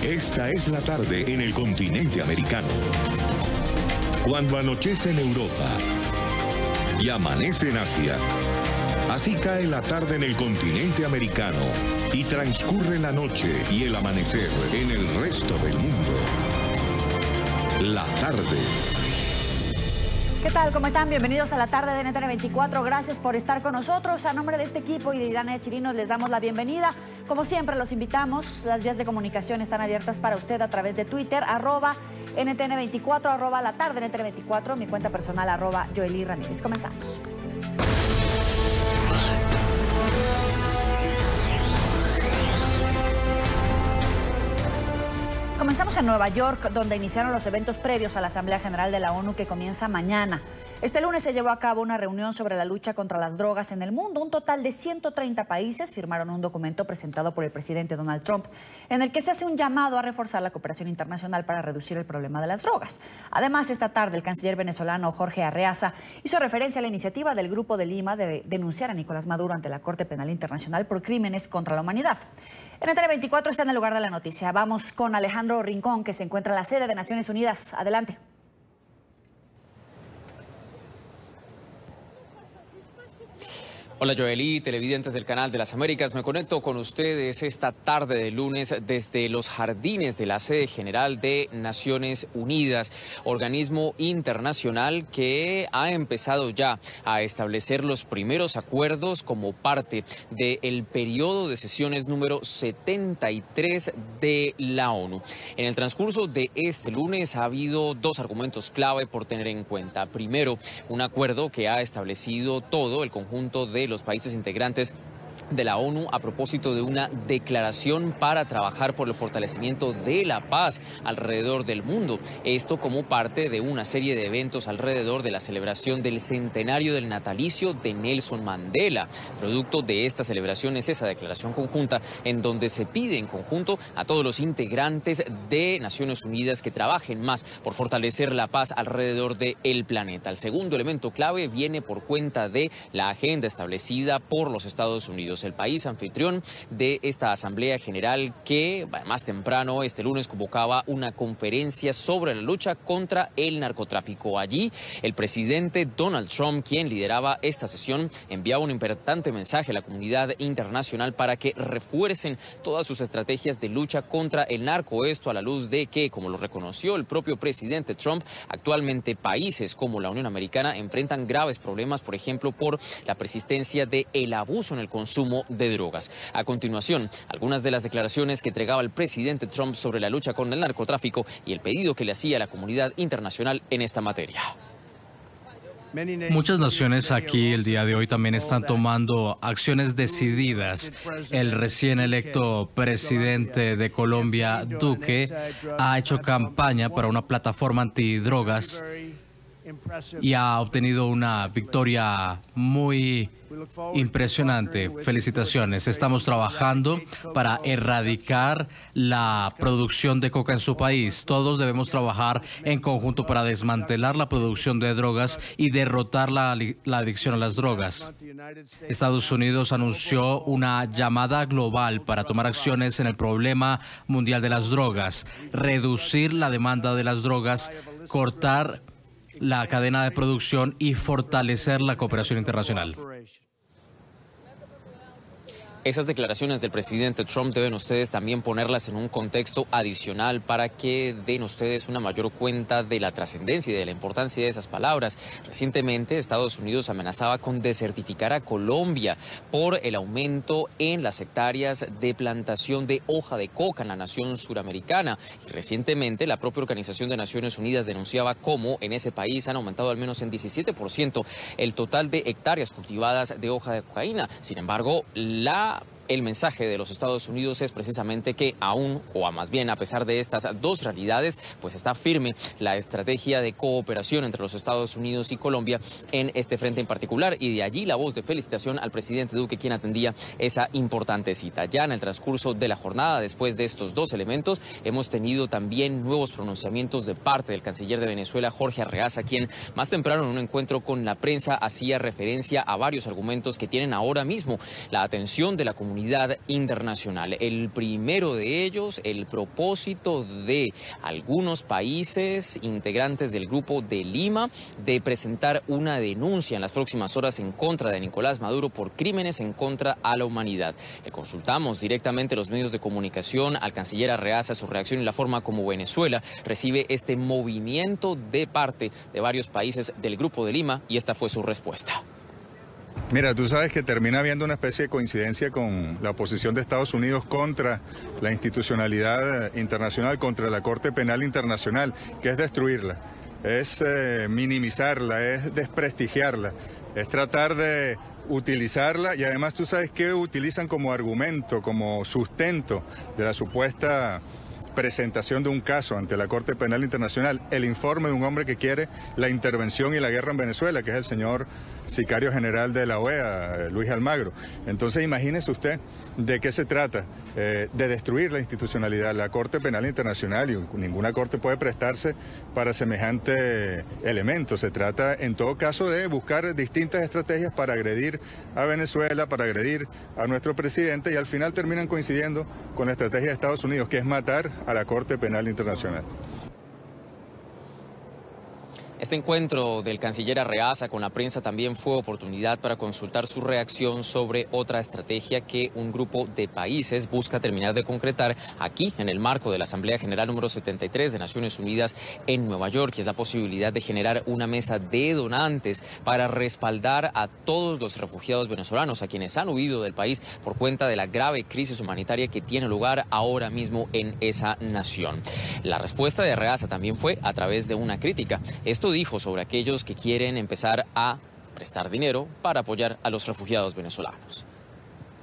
Esta es la tarde en el continente americano. Cuando anochece en Europa y amanece en Asia, así cae la tarde en el continente americano y transcurre la noche y el amanecer en el resto del mundo. La tarde. ¿Qué tal? ¿Cómo están? Bienvenidos a la tarde de NTN 24. Gracias por estar con nosotros. A nombre de este equipo y de Idana de Chirinos les damos la bienvenida. Como siempre, los invitamos. Las vías de comunicación están abiertas para usted a través de Twitter, @NTN24, la tarde NTN24, mi cuenta personal, @Joely Ramírez. Comenzamos. Comenzamos en Nueva York, donde iniciaron los eventos previos a la Asamblea General de la ONU que comienza mañana. Este lunes se llevó a cabo una reunión sobre la lucha contra las drogas en el mundo. Un total de 130 países firmaron un documento presentado por el presidente Donald Trump, en el que se hace un llamado a reforzar la cooperación internacional para reducir el problema de las drogas. Además, esta tarde el canciller venezolano Jorge Arreaza hizo referencia a la iniciativa del Grupo de Lima de denunciar a Nicolás Maduro ante la Corte Penal Internacional por crímenes contra la humanidad. NTN 24 está en el lugar de la noticia. Vamos con Alejandro Rincón, que se encuentra en la sede de Naciones Unidas. Adelante. Hola Joely, televidentes del Canal de las Américas. Me conecto con ustedes esta tarde de lunes desde los jardines de la sede general de Naciones Unidas, organismo internacional que ha empezado ya a establecer los primeros acuerdos como parte del periodo de sesiones número 73 de la ONU. En el transcurso de este lunes ha habido dos argumentos clave por tener en cuenta. Primero, un acuerdo que ha establecido todo el conjunto de los países integrantes de la ONU a propósito de una declaración para trabajar por el fortalecimiento de la paz alrededor del mundo. Esto como parte de una serie de eventos alrededor de la celebración del centenario del natalicio de Nelson Mandela. Producto de esta celebración es esa declaración conjunta en donde se pide en conjunto a todos los integrantes de Naciones Unidas que trabajen más por fortalecer la paz alrededor del planeta. El segundo elemento clave viene por cuenta de la agenda establecida por los Estados Unidos, el país anfitrión de esta Asamblea General que más temprano este lunes convocaba una conferencia sobre la lucha contra el narcotráfico. Allí el presidente Donald Trump, quien lideraba esta sesión, enviaba un importante mensaje a la comunidad internacional para que refuercen todas sus estrategias de lucha contra el narco. Esto a la luz de que, como lo reconoció el propio presidente Trump, actualmente países como la Unión Americana enfrentan graves problemas, por ejemplo, por la persistencia del abuso en el consumo de drogas. A continuación, algunas de las declaraciones que entregaba el presidente Trump sobre la lucha con el narcotráfico y el pedido que le hacía a la comunidad internacional en esta materia. Muchas naciones aquí el día de hoy también están tomando acciones decididas. El recién electo presidente de Colombia, Duque, ha hecho campaña para una plataforma antidrogas y ha obtenido una victoria muy impresionante. Felicitaciones. Estamos trabajando para erradicar la producción de coca en su país. Todos debemos trabajar en conjunto para desmantelar la producción de drogas y derrotar la adicción a las drogas. Estados Unidos anunció una llamada global para tomar acciones en el problema mundial de las drogas, reducir la demanda de las drogas, cortar la cadena de producción y fortalecer la cooperación internacional. Esas declaraciones del presidente Trump deben ustedes también ponerlas en un contexto adicional para que den ustedes una mayor cuenta de la trascendencia y de la importancia de esas palabras. Recientemente Estados Unidos amenazaba con desertificar a Colombia por el aumento en las hectáreas de plantación de hoja de coca en la nación suramericana. Y recientemente la propia Organización de Naciones Unidas denunciaba cómo en ese país han aumentado al menos en 17% el total de hectáreas cultivadas de hoja de cocaína. Sin embargo, el mensaje de los Estados Unidos es precisamente que aún, o más bien a pesar de estas dos realidades, pues está firme la estrategia de cooperación entre los Estados Unidos y Colombia en este frente en particular. Y de allí la voz de felicitación al presidente Duque, quien atendía esa importante cita. Ya en el transcurso de la jornada, después de estos dos elementos, hemos tenido también nuevos pronunciamientos de parte del canciller de Venezuela, Jorge Arreaza, quien más temprano en un encuentro con la prensa hacía referencia a varios argumentos que tienen ahora mismo la atención de la comunidad comunidad internacional. El primero de ellos, el propósito de algunos países integrantes del Grupo de Lima de presentar una denuncia en las próximas horas en contra de Nicolás Maduro por crímenes en contra a la humanidad. Le consultamos directamente a los medios de comunicación, al canciller Arreaza, su reacción y la forma como Venezuela recibe este movimiento de parte de varios países del Grupo de Lima, y esta fue su respuesta. Mira, tú sabes que termina habiendo una especie de coincidencia con la posición de Estados Unidos contra la institucionalidad internacional, contra la Corte Penal Internacional, que es destruirla, es minimizarla, es desprestigiarla, es tratar de utilizarla, y además tú sabes que utilizan como argumento, como sustento de la supuesta presentación de un caso ante la Corte Penal Internacional, el informe de un hombre que quiere la intervención y la guerra en Venezuela, que es el señor sicario general de la OEA, Luis Almagro. Entonces imagínese usted de qué se trata, de destruir la institucionalidad, la Corte Penal Internacional, y ninguna corte puede prestarse para semejante elemento. Se trata en todo caso de buscar distintas estrategias para agredir a Venezuela, para agredir a nuestro presidente, y al final terminan coincidiendo con la estrategia de Estados Unidos, que es matar a la Corte Penal Internacional. Este encuentro del canciller Arreaza con la prensa también fue oportunidad para consultar su reacción sobre otra estrategia que un grupo de países busca terminar de concretar aquí en el marco de la Asamblea General número 73 de Naciones Unidas en Nueva York, que es la posibilidad de generar una mesa de donantes para respaldar a todos los refugiados venezolanos, a quienes han huido del país por cuenta de la grave crisis humanitaria que tiene lugar ahora mismo en esa nación. La respuesta de Arreaza también fue a través de una crítica. Esto dijo sobre aquellos que quieren empezar a prestar dinero para apoyar a los refugiados venezolanos.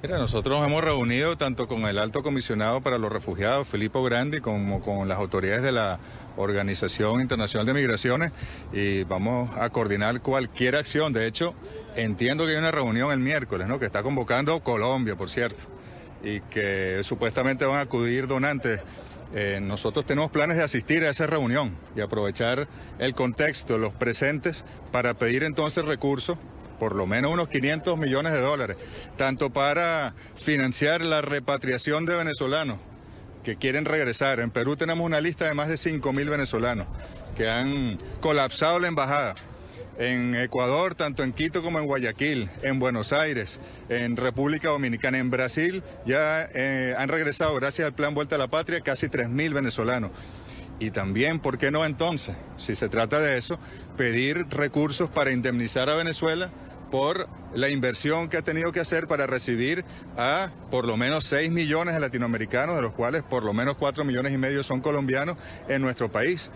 Mira, nosotros nos hemos reunido tanto con el Alto Comisionado para los Refugiados, Filippo Grandi, como con las autoridades de la Organización Internacional de Migraciones, y vamos a coordinar cualquier acción. De hecho, entiendo que hay una reunión el miércoles, ¿no?, que está convocando Colombia, por cierto, y que supuestamente van a acudir donantes. Nosotros tenemos planes de asistir a esa reunión y aprovechar el contexto, los presentes, para pedir entonces recursos, por lo menos unos 500 millones de dólares, tanto para financiar la repatriación de venezolanos que quieren regresar. En Perú tenemos una lista de más de 5.000 venezolanos que han colapsado la embajada. En Ecuador, tanto en Quito como en Guayaquil, en Buenos Aires, en República Dominicana, en Brasil, ya han regresado, gracias al Plan Vuelta a la Patria, casi 3.000 venezolanos. Y también, ¿por qué no entonces, si se trata de eso, pedir recursos para indemnizar a Venezuela por la inversión que ha tenido que hacer para recibir a por lo menos 6 millones de latinoamericanos, de los cuales por lo menos 4,5 millones son colombianos en nuestro país?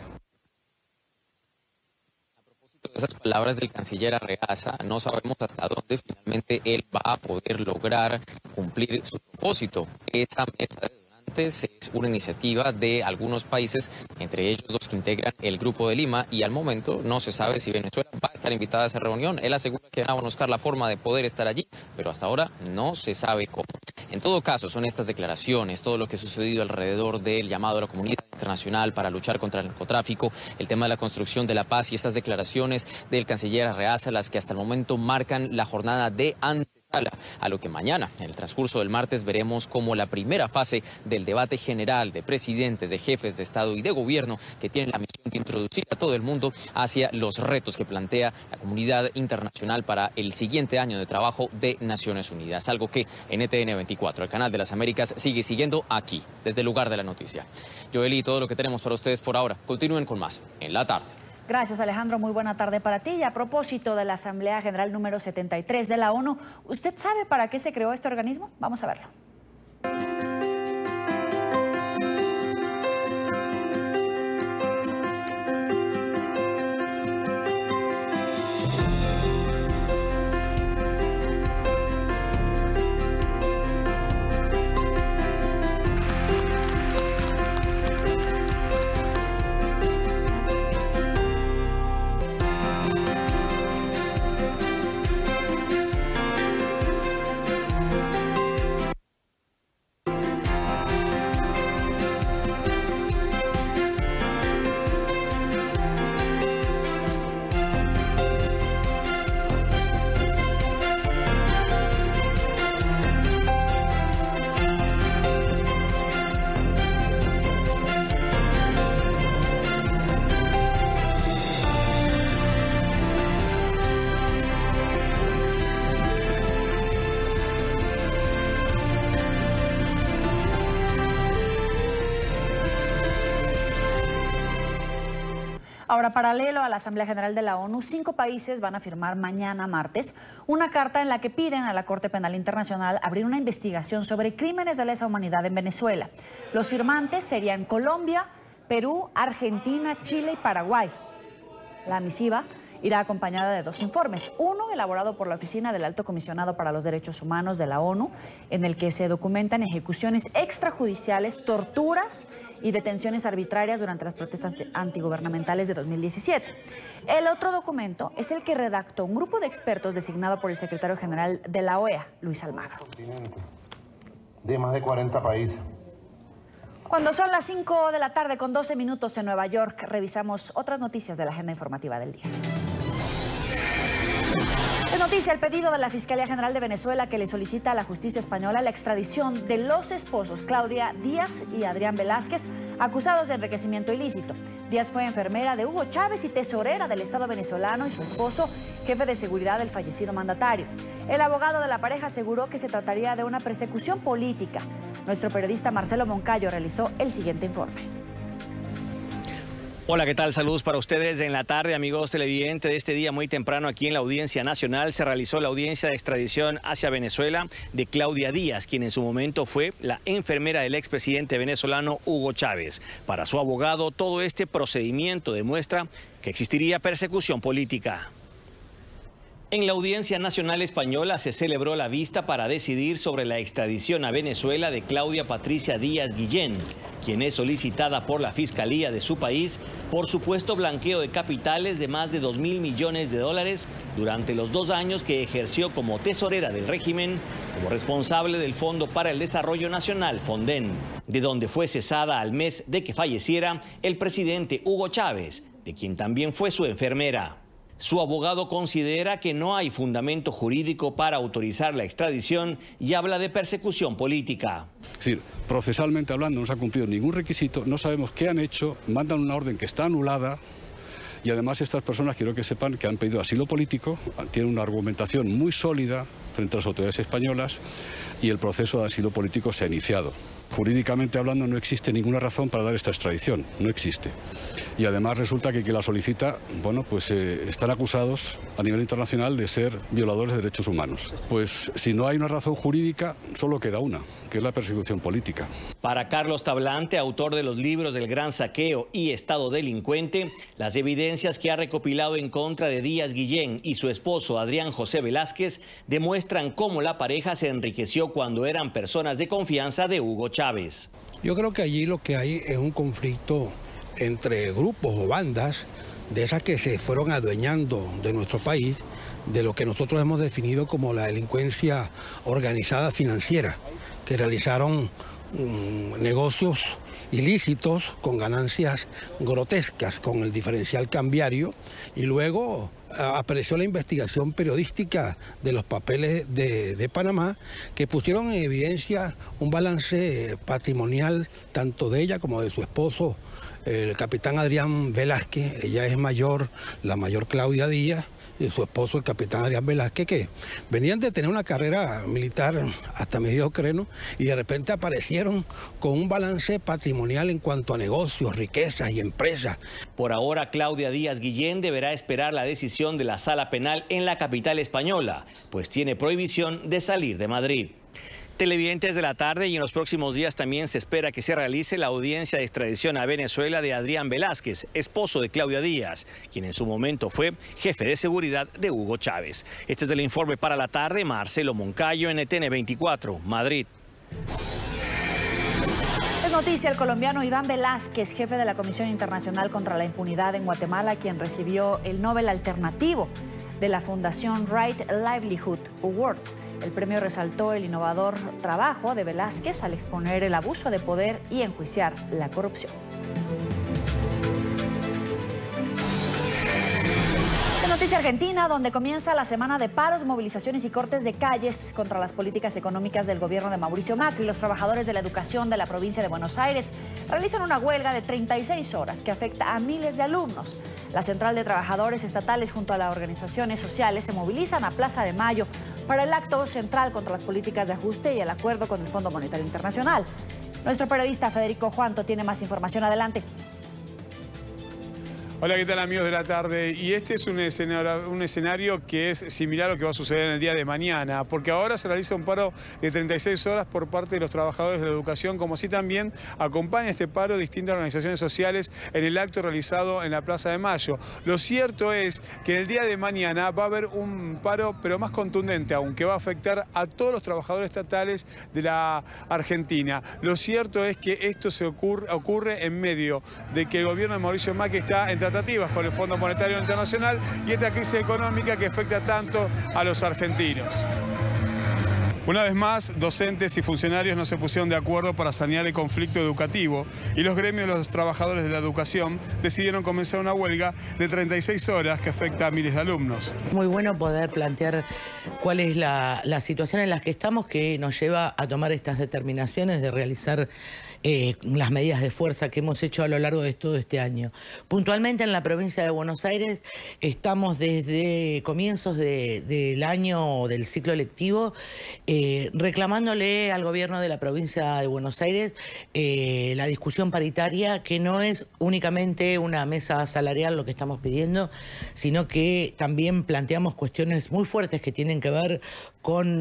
Esas palabras del canciller Arreaza, no sabemos hasta dónde finalmente él va a poder lograr cumplir su propósito. Esa mesa de donantes es una iniciativa de algunos países, entre ellos los que integran el Grupo de Lima, y al momento no se sabe si Venezuela va a estar invitada a esa reunión. Él asegura que van a buscar la forma de poder estar allí, pero hasta ahora no se sabe cómo. En todo caso, son estas declaraciones, todo lo que ha sucedido alrededor del llamado a la comunidad internacional para luchar contra el narcotráfico, el tema de la construcción de la paz, y estas declaraciones del canciller Arreaza las que hasta el momento marcan la jornada de antesala a lo que mañana, en el transcurso del martes, veremos como la primera fase del debate general de presidentes, de jefes de Estado y de gobierno, que tienen la misión de introducir a todo el mundo hacia los retos que plantea la comunidad internacional para el siguiente año de trabajo de Naciones Unidas, algo que NTN 24, el canal de las Américas, sigue siguiendo aquí, desde el lugar de la noticia. Joely, todo lo que tenemos para ustedes por ahora. Continúen con más en la tarde. Gracias, Alejandro. Muy buena tarde para ti. Y a propósito de la Asamblea General número 73 de la ONU, ¿usted sabe para qué se creó este organismo? Vamos a verlo. Ahora, paralelo a la Asamblea General de la ONU, 5 países van a firmar mañana martes una carta en la que piden a la Corte Penal Internacional abrir una investigación sobre crímenes de lesa humanidad en Venezuela. Los firmantes serían Colombia, Perú, Argentina, Chile y Paraguay. La misiva irá acompañada de 2 informes. Uno elaborado por la Oficina del Alto Comisionado para los Derechos Humanos de la ONU, en el que se documentan ejecuciones extrajudiciales, torturas y detenciones arbitrarias durante las protestas antigubernamentales de 2017. El otro documento es el que redactó un grupo de expertos designado por el secretario general de la OEA, Luis Almagro. De más de 40 países. Cuando son las 5 de la tarde con 12 minutos en Nueva York, revisamos otras noticias de la agenda informativa del día. Es noticia el pedido de la Fiscalía General de Venezuela que le solicita a la justicia española la extradición de los esposos Claudia Díaz y Adrián Velázquez, acusados de enriquecimiento ilícito. Díaz fue enfermera de Hugo Chávez y tesorera del Estado venezolano, y su esposo, jefe de seguridad del fallecido mandatario. El abogado de la pareja aseguró que se trataría de una persecución política. Nuestro periodista Marcelo Moncayo realizó el siguiente informe. Hola, ¿qué tal? Saludos para ustedes en la tarde, amigos televidentes. De este día muy temprano aquí en la Audiencia Nacional se realizó la audiencia de extradición hacia Venezuela de Claudia Díaz, quien en su momento fue la enfermera del expresidente venezolano Hugo Chávez. Para su abogado, todo este procedimiento demuestra que existiría persecución política. En la Audiencia Nacional Española se celebró la vista para decidir sobre la extradición a Venezuela de Claudia Patricia Díaz Guillén, quien es solicitada por la Fiscalía de su país por supuesto blanqueo de capitales de más de 2.000 millones de dólares durante los 2 años que ejerció como tesorera del régimen, como responsable del Fondo para el Desarrollo Nacional, Fonden, de donde fue cesada al mes de que falleciera el presidente Hugo Chávez, de quien también fue su enfermera. Su abogado considera que no hay fundamento jurídico para autorizar la extradición y habla de persecución política. Es decir, procesalmente hablando no se ha cumplido ningún requisito, no sabemos qué han hecho, mandan una orden que está anulada y además estas personas quiero que sepan que han pedido asilo político, tienen una argumentación muy sólida frente a las autoridades españolas y el proceso de asilo político se ha iniciado. Jurídicamente hablando no existe ninguna razón para dar esta extradición, no existe. Y además resulta que quien la solicita, bueno, pues están acusados a nivel internacional de ser violadores de derechos humanos. Pues si no hay una razón jurídica, solo queda una, que es la persecución política. Para Carlos Tablante, autor de los libros del Gran Saqueo y Estado Delincuente, las evidencias que ha recopilado en contra de Díaz Guillén y su esposo Adrián José Velázquez demuestran cómo la pareja se enriqueció cuando eran personas de confianza de Hugo Chávez. Yo creo que allí lo que hay es un conflicto entre grupos o bandas de esas que se fueron adueñando de nuestro país, de lo que nosotros hemos definido como la delincuencia organizada financiera, que realizaron negocios ilícitos con ganancias grotescas con el diferencial cambiario, y luego apareció la investigación periodística de los papeles de Panamá, que pusieron en evidencia un balance patrimonial tanto de ella como de su esposo, el capitán Adrián Velázquez. Ella es mayor, la mayor Claudia Díaz, y su esposo, el capitán Adrián Velázquez, que venían de tener una carrera militar hasta mediocre, ¿no? Y de repente aparecieron con un balance patrimonial en cuanto a negocios, riquezas y empresas. Por ahora, Claudia Díaz Guillén deberá esperar la decisión de la Sala Penal en la capital española, pues tiene prohibición de salir de Madrid. Televidentes de la tarde, y en los próximos días también se espera que se realice la audiencia de extradición a Venezuela de Adrián Velázquez, esposo de Claudia Díaz, quien en su momento fue jefe de seguridad de Hugo Chávez. Este es el informe para la tarde. Marcelo Moncayo, NTN 24, Madrid. Es noticia el colombiano Iván Velázquez, jefe de la Comisión Internacional contra la Impunidad en Guatemala, quien recibió el Nobel Alternativo de la Fundación Right Livelihood Award. El premio resaltó el innovador trabajo de Velázquez al exponer el abuso de poder y enjuiciar la corrupción. En noticia argentina, donde comienza la semana de paros, movilizaciones y cortes de calles contra las políticas económicas del gobierno de Mauricio Macri, los trabajadores de la educación de la provincia de Buenos Aires realizan una huelga de 36 horas que afecta a miles de alumnos. La Central de Trabajadores Estatales junto a las organizaciones sociales se movilizan a Plaza de Mayo para el acto central contra las políticas de ajuste y el acuerdo con el Fondo Monetario Internacional. Nuestro periodista Federico Juanto tiene más información. Adelante. Hola, ¿qué tal amigos de la tarde? Y este es un escenario que es similar a lo que va a suceder en el día de mañana, porque ahora se realiza un paro de 36 horas por parte de los trabajadores de la educación, como así también acompaña este paro distintas organizaciones sociales en el acto realizado en la Plaza de Mayo. Lo cierto es que en el día de mañana va a haber un paro, pero más contundente aún, que va a afectar a todos los trabajadores estatales de la Argentina. Lo cierto es que esto ocurre en medio de que el gobierno de Mauricio Macri está en tratativas con el Fondo Monetario Internacional y esta crisis económica que afecta tanto a los argentinos. Una vez más, docentes y funcionarios no se pusieron de acuerdo para sanear el conflicto educativo y los gremios de los trabajadores de la educación decidieron comenzar una huelga de 36 horas que afecta a miles de alumnos. Muy bueno poder plantear cuál es la situación en la que estamos, que nos lleva a tomar estas determinaciones de realizar las medidas de fuerza que hemos hecho a lo largo de todo este año. Puntualmente en la provincia de Buenos Aires estamos desde comienzos del año del ciclo lectivo reclamándole al gobierno de la provincia de Buenos Aires la discusión paritaria, que no es únicamente una mesa salarial lo que estamos pidiendo, sino que también planteamos cuestiones muy fuertes que tienen que ver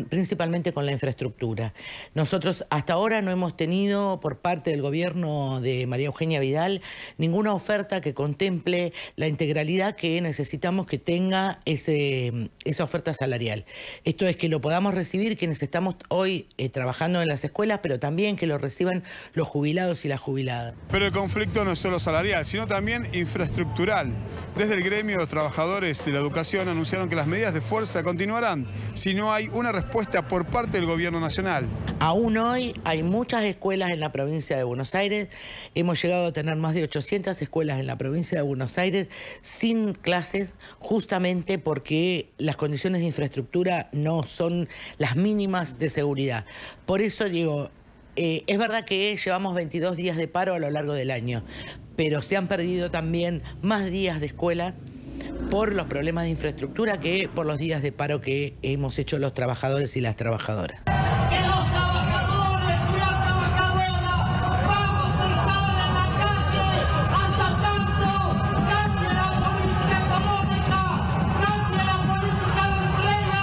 principalmente con la infraestructura. Nosotros hasta ahora no hemos tenido por parte del gobierno de María Eugenia Vidal ninguna oferta que contemple la integralidad que necesitamos que tenga esa oferta salarial. Esto es que lo podamos recibir quienes estamos hoy trabajando en las escuelas, pero también que lo reciban los jubilados y las jubiladas. Pero el conflicto no es solo salarial, sino también infraestructural. Desde el gremio de los trabajadores de la educación anunciaron que las medidas de fuerza continuarán si no hay una respuesta por parte del gobierno nacional. Aún hoy hay muchas escuelas en la provincia de Buenos Aires. Hemos llegado a tener más de 800 escuelas en la provincia de Buenos Aires sin clases, justamente porque las condiciones de infraestructura no son las mínimas de seguridad. Por eso digo, es verdad que llevamos 22 días de paro a lo largo del año, pero se han perdido también más días de escuela por los problemas de infraestructura que por los días de paro que hemos hecho los trabajadores y las trabajadoras. Que los trabajadores y las trabajadoras vamos a estar en la calle hasta tanto cambie la política económica, cambie la política de entrega,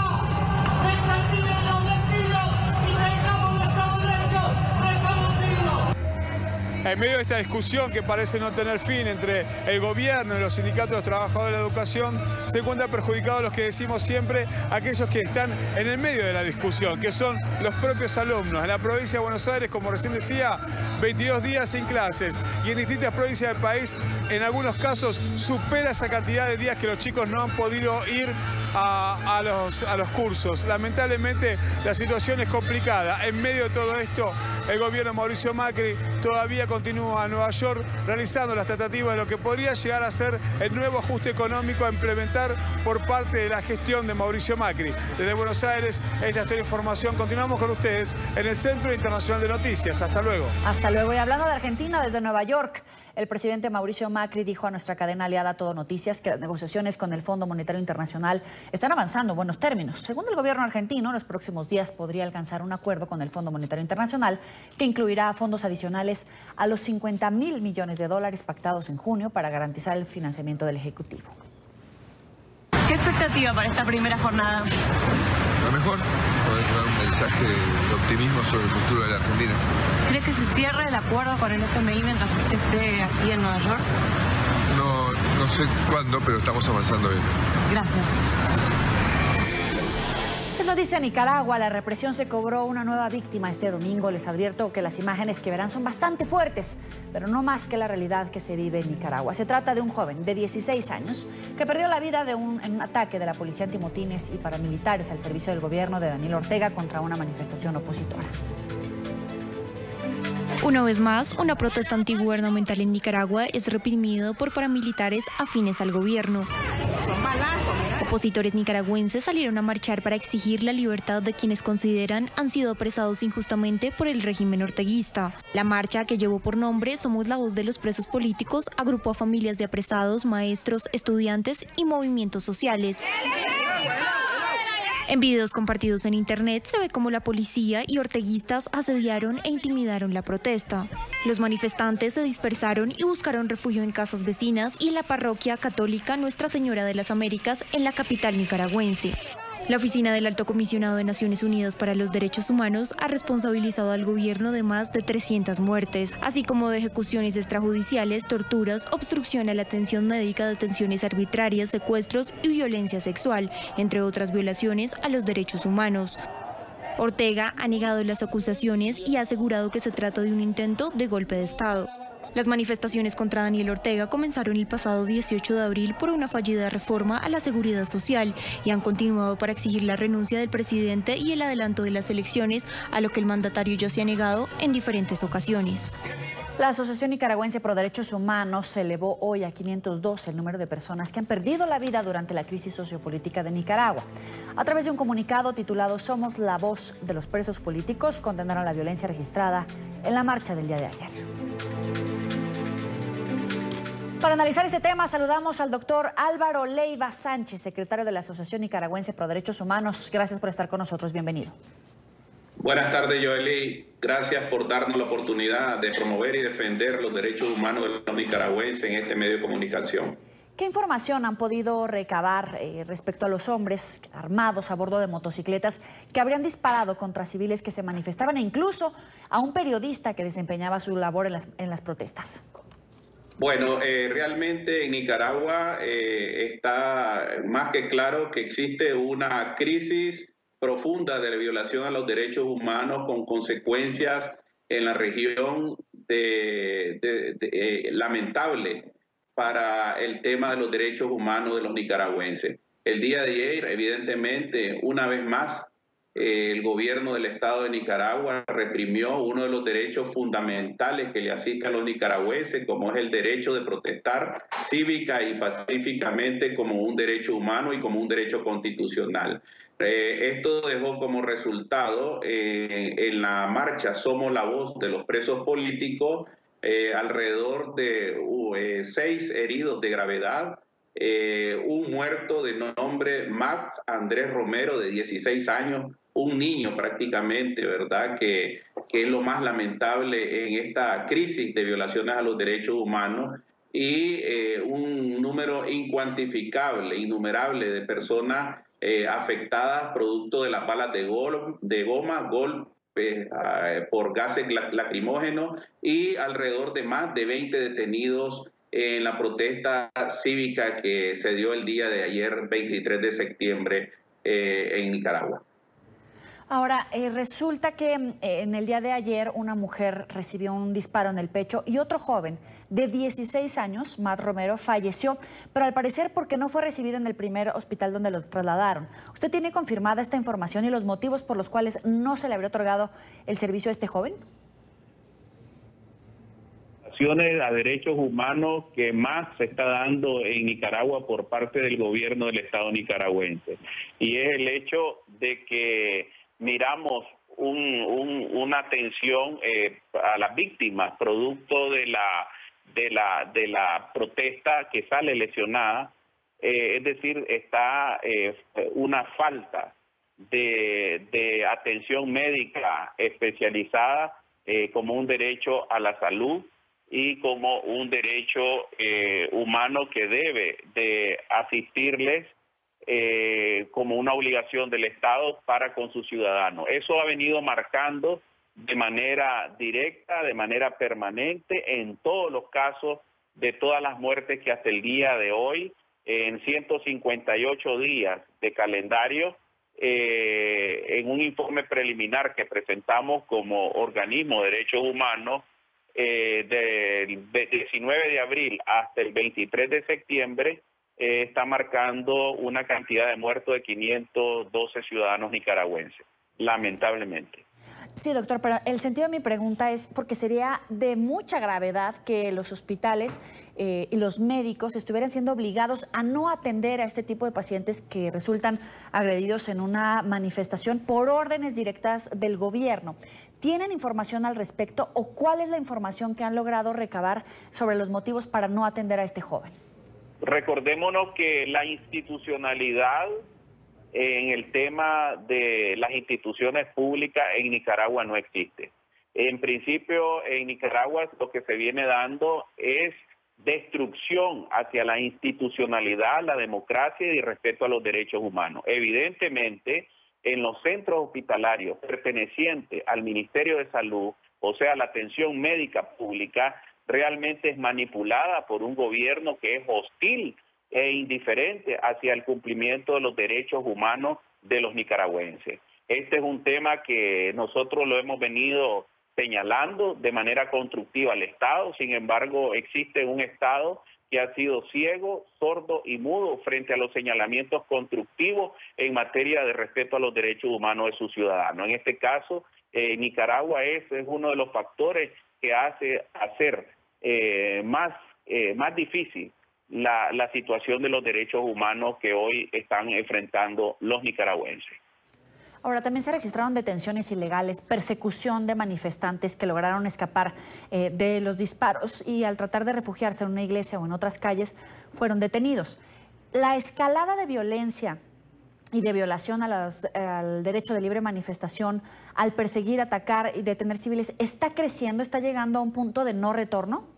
se terminen los despidos y tengamos nuestros derechos reconocidos. En medio de esta discusión que parece no tener fin entre el gobierno y los sindicatos de los trabajadores de la educación, se encuentran perjudicados los que decimos siempre, aquellos que están en el medio de la discusión, que son los propios alumnos. En la provincia de Buenos Aires, como recién decía, 22 días sin clases, y en distintas provincias del país, en algunos casos, supera esa cantidad de días que los chicos no han podido ir a los cursos. Lamentablemente la situación es complicada. En medio de todo esto, el gobierno de Mauricio Macri todavía continúa en Nueva York realizando las tratativas de lo que podría llegar a ser el nuevo ajuste económico a implementar por parte de la gestión de Mauricio Macri. Desde Buenos Aires, esta es la información. Continuamos con ustedes en el Centro Internacional de Noticias. Hasta luego. Hasta luego. Y hablando de Argentina, desde Nueva York, el presidente Mauricio Macri dijo a nuestra cadena aliada Todo Noticias que las negociaciones con el Fondo Monetario Internacional están avanzando en buenos términos. Según el gobierno argentino, en los próximos días podría alcanzar un acuerdo con el Fondo Monetario Internacional que incluirá fondos adicionales a los 50.000 millones de dólares pactados en junio para garantizar el financiamiento del Ejecutivo. ¿Qué expectativa para esta primera jornada? Lo mejor, poder dar un mensaje de optimismo sobre el futuro de la Argentina. ¿Cree que se cierre el acuerdo con el FMI mientras usted esté aquí en Nueva York? No sé cuándo, pero estamos avanzando bien. Gracias. Es noticia en Nicaragua, la represión se cobró una nueva víctima este domingo. Les advierto que las imágenes que verán son bastante fuertes, pero no más que la realidad que se vive en Nicaragua. Se trata de un joven de 16 años que perdió la vida en un ataque de la policía antimotines y paramilitares al servicio del gobierno de Daniel Ortega contra una manifestación opositora. Una vez más, una protesta antigubernamental en Nicaragua es reprimido por paramilitares afines al gobierno. Opositores nicaragüenses salieron a marchar para exigir la libertad de quienes consideran han sido apresados injustamente por el régimen orteguista. La marcha, que llevó por nombre Somos la voz de los presos políticos, agrupó a familias de apresados, maestros, estudiantes y movimientos sociales. En videos compartidos en internet se ve cómo la policía y orteguistas asediaron e intimidaron la protesta. Los manifestantes se dispersaron y buscaron refugio en casas vecinas y en la parroquia católica Nuestra Señora de las Américas en la capital nicaragüense. La Oficina del Alto Comisionado de Naciones Unidas para los Derechos Humanos ha responsabilizado al gobierno de más de 300 muertes, así como de ejecuciones extrajudiciales, torturas, obstrucción a la atención médica, detenciones arbitrarias, secuestros y violencia sexual, entre otras violaciones a los derechos humanos. Ortega ha negado las acusaciones y ha asegurado que se trata de un intento de golpe de Estado. Las manifestaciones contra Daniel Ortega comenzaron el pasado 18 de abril por una fallida reforma a la seguridad social y han continuado para exigir la renuncia del presidente y el adelanto de las elecciones, a lo que el mandatario ya se ha negado en diferentes ocasiones. La Asociación Nicaragüense Pro Derechos Humanos elevó hoy a 512 el número de personas que han perdido la vida durante la crisis sociopolítica de Nicaragua. A través de un comunicado titulado Somos la voz de los presos políticos, condenaron la violencia registrada en la marcha del día de ayer. Para analizar este tema, saludamos al doctor Álvaro Leiva Sánchez, secretario de la Asociación Nicaragüense Pro Derechos Humanos. Gracias por estar con nosotros. Bienvenido. Buenas tardes, Joely. Gracias por darnos la oportunidad de promover y defender los derechos humanos de los nicaragüenses en este medio de comunicación. ¿Qué información han podido recabar respecto a los hombres armados a bordo de motocicletas que habrían disparado contra civiles que se manifestaban e incluso a un periodista que desempeñaba su labor en las protestas? Bueno, realmente en Nicaragua está más que claro que existe una crisis profunda de la violación a los derechos humanos con consecuencias en la región lamentable para el tema de los derechos humanos de los nicaragüenses. El día de ayer, evidentemente, una vez más, el gobierno del Estado de Nicaragua reprimió uno de los derechos fundamentales que le asisten a los nicaragüenses, como es el derecho de protestar cívica y pacíficamente como un derecho humano y como un derecho constitucional. Esto dejó como resultado en la marcha Somos la voz de los presos políticos alrededor de 6 heridos de gravedad, un muerto de nombre Max Andrés Romero de 16 años, un niño prácticamente, ¿verdad? Que es lo más lamentable en esta crisis de violaciones a los derechos humanos, y un número incuantificable, innumerable de personas afectadas producto de las balas de goma, golpes por gases lacrimógenos y alrededor de más de 20 detenidos en la protesta cívica que se dio el día de ayer, 23 de septiembre, en Nicaragua. Ahora, resulta que en el día de ayer una mujer recibió un disparo en el pecho y otro joven de 16 años, Matt Romero, falleció, pero al parecer porque no fue recibido en el primer hospital donde lo trasladaron. ¿Usted tiene confirmada esta información y los motivos por los cuales no se le habría otorgado el servicio a este joven? A derechos humanos que más se está dando en Nicaragua por parte del gobierno del Estado nicaragüense, y es el hecho de que miramos una atención a las víctimas producto de la protesta que sale lesionada, es decir, está una falta de atención médica especializada como un derecho a la salud y como un derecho humano que debe de asistirles como una obligación del Estado para con sus ciudadanos. Eso ha venido marcando de manera directa, de manera permanente, en todos los casos de todas las muertes que hasta el día de hoy, en 158 días de calendario, en un informe preliminar que presentamos como organismo de derechos humanos, del 19 de abril hasta el 23 de septiembre, está marcando una cantidad de muertos de 512 ciudadanos nicaragüenses, lamentablemente. Sí, doctor, pero el sentido de mi pregunta es porque sería de mucha gravedad que los hospitales y los médicos estuvieran siendo obligados a no atender a este tipo de pacientes que resultan agredidos en una manifestación por órdenes directas del gobierno. ¿Tienen información al respecto o cuál es la información que han logrado recabar sobre los motivos para no atender a este joven? Recordémonos que la institucionalidad en el tema de las instituciones públicas en Nicaragua no existe. En principio, en Nicaragua lo que se viene dando es destrucción hacia la institucionalidad, la democracia y respeto a los derechos humanos. Evidentemente, en los centros hospitalarios pertenecientes al Ministerio de Salud, o sea, la atención médica pública, realmente es manipulada por un gobierno que es hostil e indiferente hacia el cumplimiento de los derechos humanos de los nicaragüenses. Este es un tema que nosotros lo hemos venido señalando de manera constructiva al Estado. Sin embargo, existe un Estado que ha sido ciego, sordo y mudo frente a los señalamientos constructivos en materia de respeto a los derechos humanos de sus ciudadanos. En este caso, Nicaragua es uno de los factores que hace hacer más difícil la situación de los derechos humanos que hoy están enfrentando los nicaragüenses. Ahora, también se registraron detenciones ilegales, persecución de manifestantes que lograron escapar de los disparos y al tratar de refugiarse en una iglesia o en otras calles fueron detenidos. La escalada de violencia y de violación al derecho de libre manifestación, al perseguir, atacar y detener civiles, ¿está creciendo? ¿Está llegando a un punto de no retorno?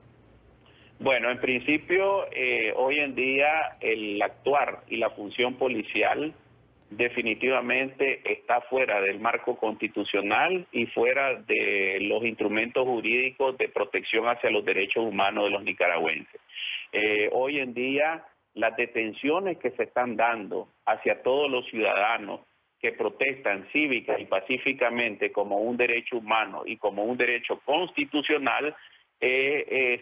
Bueno, en principio, hoy en día el actuar y la función policial definitivamente está fuera del marco constitucional y fuera de los instrumentos jurídicos de protección hacia los derechos humanos de los nicaragüenses. Hoy en día, las detenciones que se están dando hacia todos los ciudadanos que protestan cívica y pacíficamente como un derecho humano y como un derecho constitucional,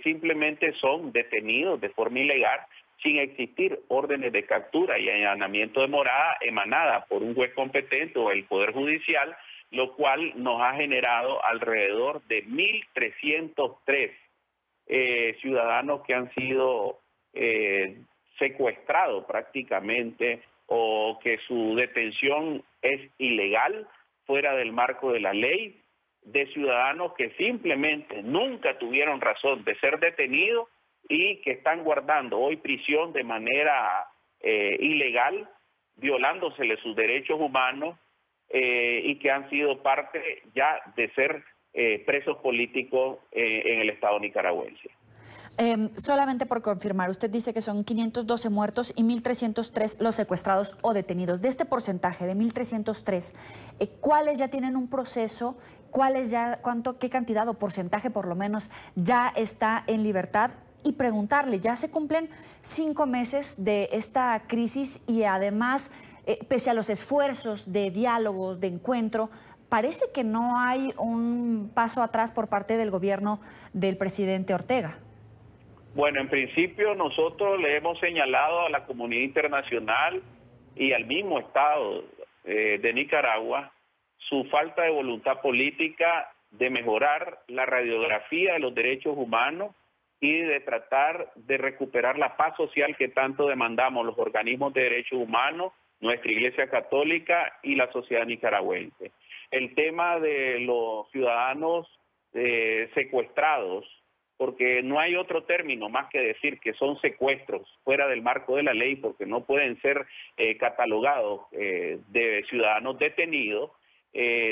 simplemente son detenidos de forma ilegal sin existir órdenes de captura y allanamiento de morada emanada por un juez competente o el Poder Judicial, lo cual nos ha generado alrededor de 1.303 ciudadanos que han sido secuestrados prácticamente o que su detención es ilegal, fuera del marco de la ley, de ciudadanos que simplemente nunca tuvieron razón de ser detenidos y que están guardando hoy prisión de manera ilegal, violándosele sus derechos humanos y que han sido parte ya de ser presos políticos en el Estado nicaragüense. Solamente por confirmar, usted dice que son 512 muertos y 1.303 los secuestrados o detenidos. De este porcentaje de 1.303, ¿cuáles ya tienen un proceso? ¿Cuáles ya, qué cantidad o porcentaje por lo menos ya está en libertad? Y preguntarle, ya se cumplen 5 meses de esta crisis y además, pese a los esfuerzos de diálogo, de encuentro, parece que no hay un paso atrás por parte del gobierno del presidente Ortega. Bueno, en principio nosotros le hemos señalado a la comunidad internacional y al mismo Estado de Nicaragua su falta de voluntad política de mejorar la radiografía de los derechos humanos y de tratar de recuperar la paz social que tanto demandamos los organismos de derechos humanos, nuestra Iglesia Católica y la sociedad nicaragüense. El tema de los ciudadanos secuestrados, porque no hay otro término más que decir que son secuestros fuera del marco de la ley, porque no pueden ser catalogados de ciudadanos detenidos,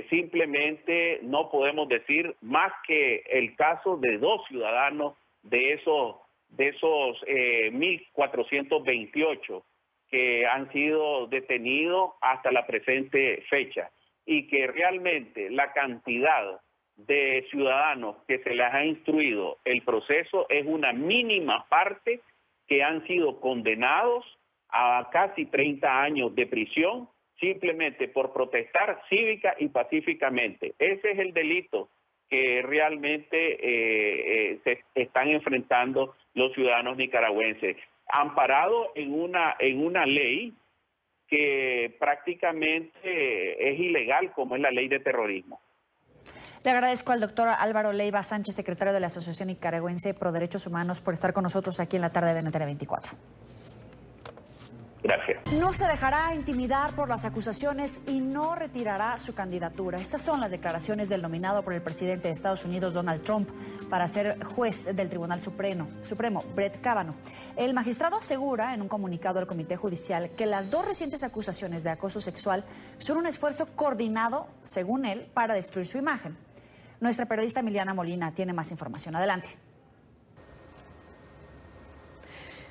simplemente no podemos decir más que el caso de 2 ciudadanos de esos 1.428 que han sido detenidos hasta la presente fecha, y que realmente la cantidad de ciudadanos que se les ha instruido el proceso es una mínima parte que han sido condenados a casi 30 años de prisión simplemente por protestar cívica y pacíficamente. Ese es el delito que realmente se están enfrentando los ciudadanos nicaragüenses, amparados en una ley que prácticamente es ilegal, como es la ley de terrorismo. Le agradezco al doctor Álvaro Leiva Sánchez, secretario de la Asociación Nicaragüense Pro Derechos Humanos, por estar con nosotros aquí en la tarde de NTN 24. Gracias. No se dejará intimidar por las acusaciones y no retirará su candidatura. Estas son las declaraciones del nominado por el presidente de Estados Unidos, Donald Trump, para ser juez del Tribunal Supremo, Brett Kavanaugh. El magistrado asegura en un comunicado al Comité Judicial que las dos recientes acusaciones de acoso sexual son un esfuerzo coordinado, según él, para destruir su imagen. Nuestra periodista Emiliana Molina tiene más información. Adelante.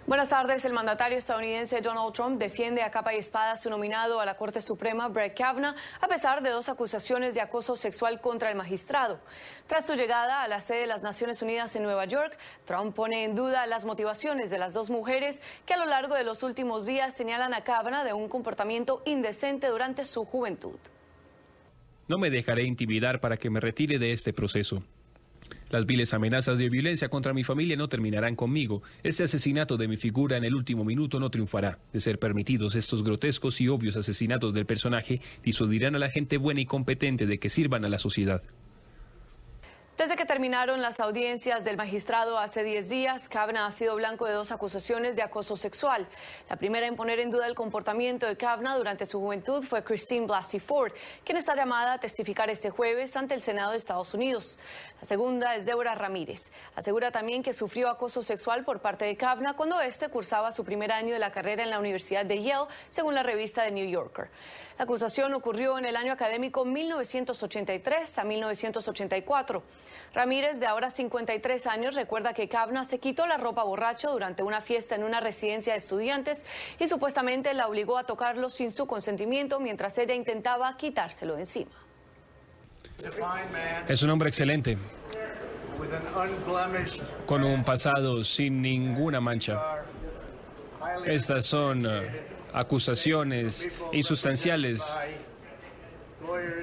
Buenas tardes. El mandatario estadounidense Donald Trump defiende a capa y espada a su nominado a la Corte Suprema, Brett Kavanaugh, a pesar de dos acusaciones de acoso sexual contra el magistrado. Tras su llegada a la sede de las Naciones Unidas en Nueva York, Trump pone en duda las motivaciones de las dos mujeres que a lo largo de los últimos días señalan a Kavanaugh de un comportamiento indecente durante su juventud. No me dejaré intimidar para que me retire de este proceso. Las viles amenazas de violencia contra mi familia no terminarán conmigo. Este asesinato de mi figura en el último minuto no triunfará. De ser permitidos estos grotescos y obvios asesinatos del personaje, disuadirán a la gente buena y competente de que sirvan a la sociedad. Desde que terminaron las audiencias del magistrado hace 10 días, Kavanaugh ha sido blanco de dos acusaciones de acoso sexual. La primera en poner en duda el comportamiento de Kavanaugh durante su juventud fue Christine Blasey Ford, quien está llamada a testificar este jueves ante el Senado de Estados Unidos. La segunda es Deborah Ramírez. Asegura también que sufrió acoso sexual por parte de Kavanaugh cuando este cursaba su primer año de la carrera en la Universidad de Yale, según la revista The New Yorker. La acusación ocurrió en el año académico 1983 a 1984. Ramírez, de ahora 53 años, recuerda que Kavanaugh se quitó la ropa borracho durante una fiesta en una residencia de estudiantes y supuestamente la obligó a tocarlo sin su consentimiento mientras ella intentaba quitárselo de encima. Es un hombre excelente, con un pasado sin ninguna mancha. Estas son acusaciones insustanciales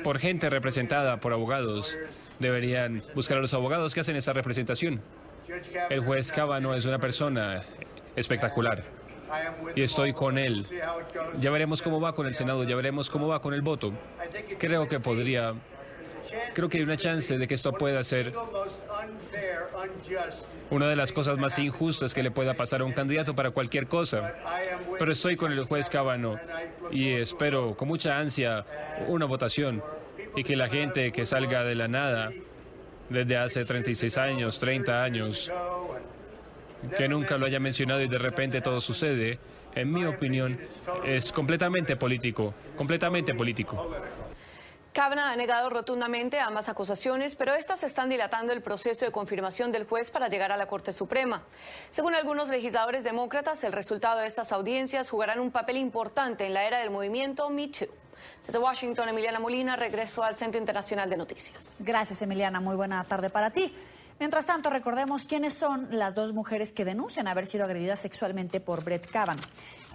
por gente representada por abogados. Deberían buscar a los abogados que hacen esa representación. El juez Kavanaugh es una persona espectacular y estoy con él. Ya veremos cómo va con el Senado, ya veremos cómo va con el voto. Creo que hay una chance de que esto pueda ser una de las cosas más injustas que le pueda pasar a un candidato para cualquier cosa. Pero estoy con el juez Kavanaugh y espero con mucha ansia una votación y que la gente que salga de la nada desde hace 36 años, 30 años, que nunca lo haya mencionado y de repente todo sucede, en mi opinión, es completamente político, completamente político. Kavanaugh ha negado rotundamente ambas acusaciones, pero estas están dilatando el proceso de confirmación del juez para llegar a la Corte Suprema. Según algunos legisladores demócratas, el resultado de estas audiencias jugarán un papel importante en la era del movimiento Me Too. Desde Washington, Emiliana Molina, regreso al Centro Internacional de Noticias. Gracias, Emiliana. Muy buena tarde para ti. Mientras tanto, recordemos quiénes son las dos mujeres que denuncian haber sido agredidas sexualmente por Brett Kavanaugh.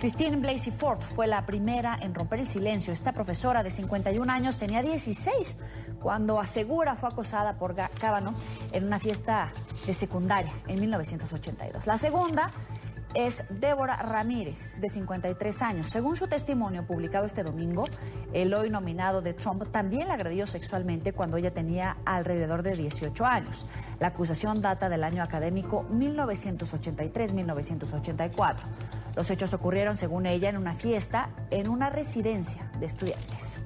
Christine Blasey Ford fue la primera en romper el silencio. Esta profesora de 51 años tenía 16 cuando asegura fue acosada por Kavanaugh en una fiesta de secundaria en 1982. La segunda es Deborah Ramírez, de 53 años. Según su testimonio publicado este domingo, el hoy nominado de Trump también la agredió sexualmente cuando ella tenía alrededor de 18 años. La acusación data del año académico 1983-1984. Los hechos ocurrieron, según ella, en una fiesta en una residencia de estudiantes.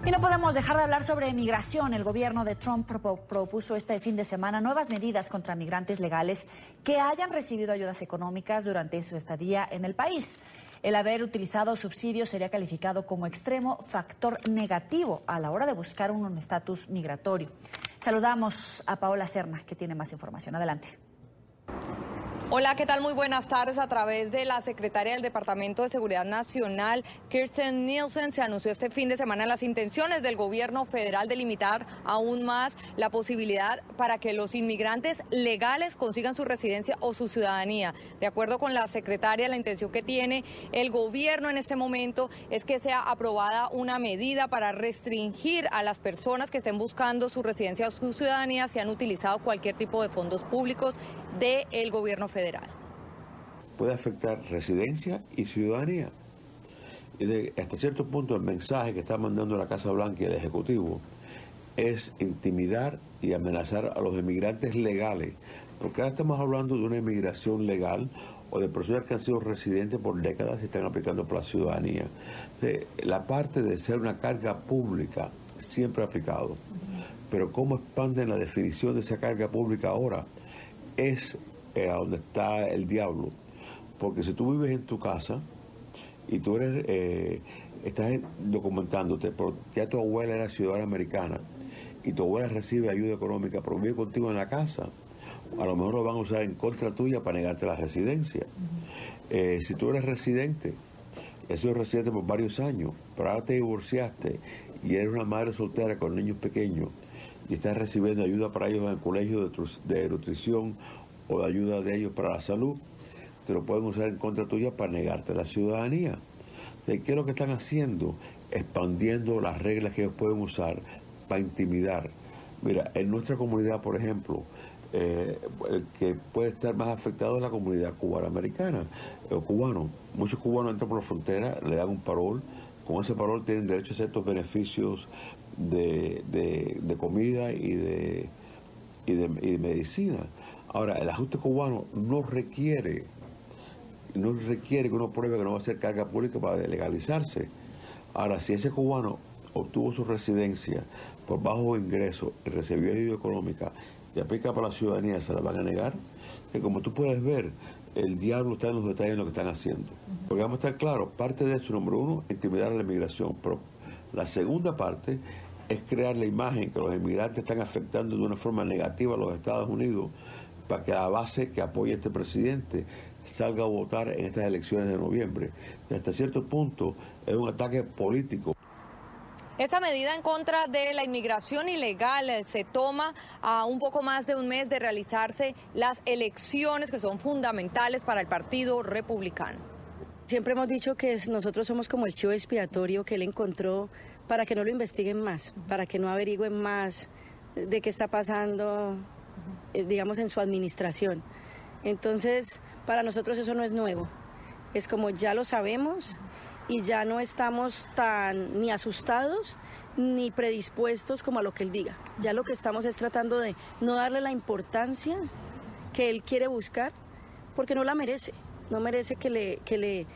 Y no podemos dejar de hablar sobre migración. El gobierno de Trump propuso este fin de semana nuevas medidas contra migrantes legales que hayan recibido ayudas económicas durante su estadía en el país. El haber utilizado subsidios sería calificado como extremo factor negativo a la hora de buscar un estatus migratorio. Saludamos a Paola Serna, que tiene más información. Adelante. Hola, ¿qué tal? Muy buenas tardes. A través de la secretaria del Departamento de Seguridad Nacional, Kirstjen Nielsen, se anunció este fin de semana las intenciones del gobierno federal de limitar aún más la posibilidad para que los inmigrantes legales consigan su residencia o su ciudadanía. De acuerdo con la secretaria, la intención que tiene el gobierno en este momento es que sea aprobada una medida para restringir a las personas que estén buscando su residencia o su ciudadanía si han utilizado cualquier tipo de fondos públicos del gobierno federal. Puede afectar residencia y ciudadanía. Y hasta cierto punto el mensaje que está mandando la Casa Blanca y el Ejecutivo es intimidar y amenazar a los inmigrantes legales, porque ahora estamos hablando de una inmigración legal o de personas que han sido residentes por décadas se están aplicando por la ciudadanía. La parte de ser una carga pública siempre ha aplicado, pero cómo expanden la definición de esa carga pública ahora es a donde está el diablo. Porque si tú vives en tu casa y tú estás documentándote, porque ya tu abuela era ciudadana americana y tu abuela recibe ayuda económica, pero vive contigo en la casa, a lo mejor lo van a usar en contra tuya para negarte la residencia. Si tú eres residente, has sido residente por varios años, pero ahora te divorciaste y eres una madre soltera con niños pequeños y estás recibiendo ayuda para ellos en el colegio de nutrición o de ayuda de ellos para la salud, te lo pueden usar en contra tuya para negarte la ciudadanía. ¿Qué es lo que están haciendo? Expandiendo las reglas que ellos pueden usar para intimidar. Mira, en nuestra comunidad, por ejemplo, el que puede estar más afectado es la comunidad cubana-americana o cubano. Muchos cubanos entran por la frontera, le dan un parol, con ese parol tienen derecho a ciertos beneficios de comida y de medicina. Ahora, el ajuste cubano no requiere que uno pruebe que no va a ser carga pública para legalizarse. Ahora, si ese cubano obtuvo su residencia por bajo ingreso y recibió ayuda económica y aplica para la ciudadanía, se la van a negar. Que como tú puedes ver, el diablo está en los detalles de lo que están haciendo. Porque vamos a estar claros, parte de eso, número uno, intimidar a la inmigración. Pero la segunda parte es crear la imagen que los inmigrantes están afectando de una forma negativa a los Estados Unidos para que la base que apoya a este presidente salga a votar en estas elecciones de noviembre. Y hasta cierto punto es un ataque político. Esta medida en contra de la inmigración ilegal se toma a un poco más de un mes de realizarse las elecciones que son fundamentales para el Partido Republicano. Siempre hemos dicho que nosotros somos como el chivo expiatorio que él encontró para que no lo investiguen más, para que no averigüen más de qué está pasando, digamos, en su administración. Entonces, para nosotros eso no es nuevo. Es como ya lo sabemos y ya no estamos tan ni asustados ni predispuestos como a lo que él diga. Ya lo que estamos es tratando de no darle la importancia que él quiere buscar, porque no la merece. No merece que le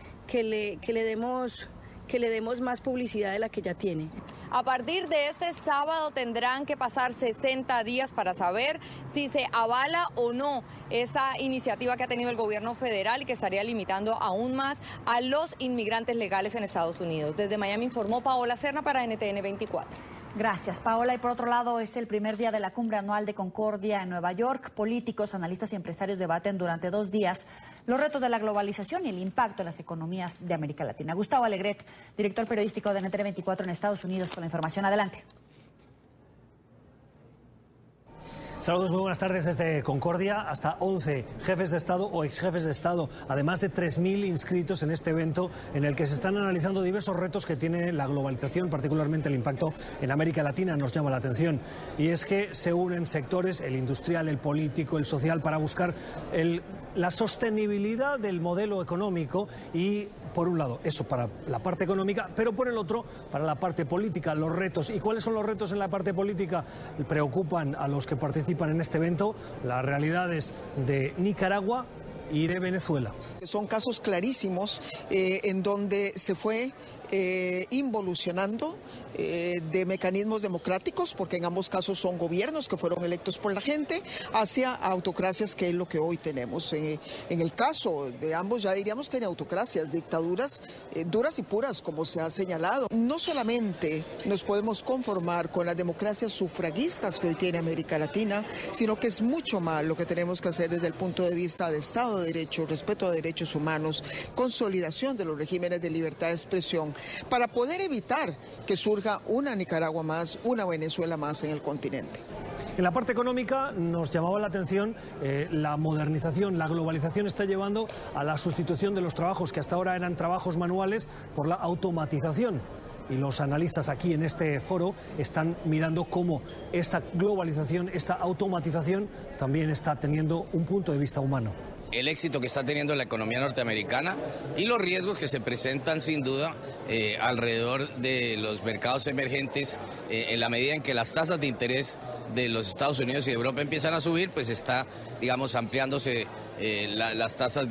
demos más publicidad de la que ya tiene. A partir de este sábado tendrán que pasar 60 días para saber si se avala o no esta iniciativa que ha tenido el gobierno federal y que estaría limitando aún más a los inmigrantes legales en Estados Unidos. Desde Miami informó Paola Serna para NTN 24. Gracias, Paola. Y por otro lado, es el primer día de la Cumbre Anual de Concordia en Nueva York. Políticos, analistas y empresarios debaten durante 2 días los retos de la globalización y el impacto en las economías de América Latina. Gustavo Alegret, director periodístico de NTN 24 en Estados Unidos, con la información. Adelante. Saludos, muy buenas tardes desde Concordia. Hasta 11 jefes de Estado o exjefes de Estado, además de 3.000 inscritos en este evento en el que se están analizando diversos retos que tiene la globalización, particularmente el impacto en América Latina, nos llama la atención. Y es que se unen sectores, el industrial, el político, el social, para buscar la sostenibilidad del modelo económico y, por un lado, eso para la parte económica, pero por el otro, para la parte política, los retos. ¿Y cuáles son los retos en la parte política? Preocupan a los que participan en este evento las realidades de Nicaragua y de Venezuela. Son casos clarísimos en donde se fue involucionando de mecanismos democráticos, porque en ambos casos son gobiernos que fueron electos por la gente, hacia autocracias, que es lo que hoy tenemos. En el caso de ambos ya diríamos que hay autocracias, dictaduras duras y puras, como se ha señalado. No solamente nos podemos conformar con las democracias sufragistas que hoy tiene América Latina, sino que es mucho más lo que tenemos que hacer desde el punto de vista de Estado de Derecho, respeto a derechos humanos, consolidación de los regímenes de libertad de expresión, para poder evitar que surja una Nicaragua más, una Venezuela más en el continente. En la parte económica nos llamaba la atención la modernización, la globalización está llevando a la sustitución de los trabajos que hasta ahora eran trabajos manuales por la automatización. Y los analistas aquí en este foro están mirando cómo esta globalización, esta automatización también está teniendo un punto de vista humano. El éxito que está teniendo la economía norteamericana y los riesgos que se presentan sin duda alrededor de los mercados emergentes en la medida en que las tasas de interés de los Estados Unidos y de Europa empiezan a subir, pues está, digamos, ampliándose las tasas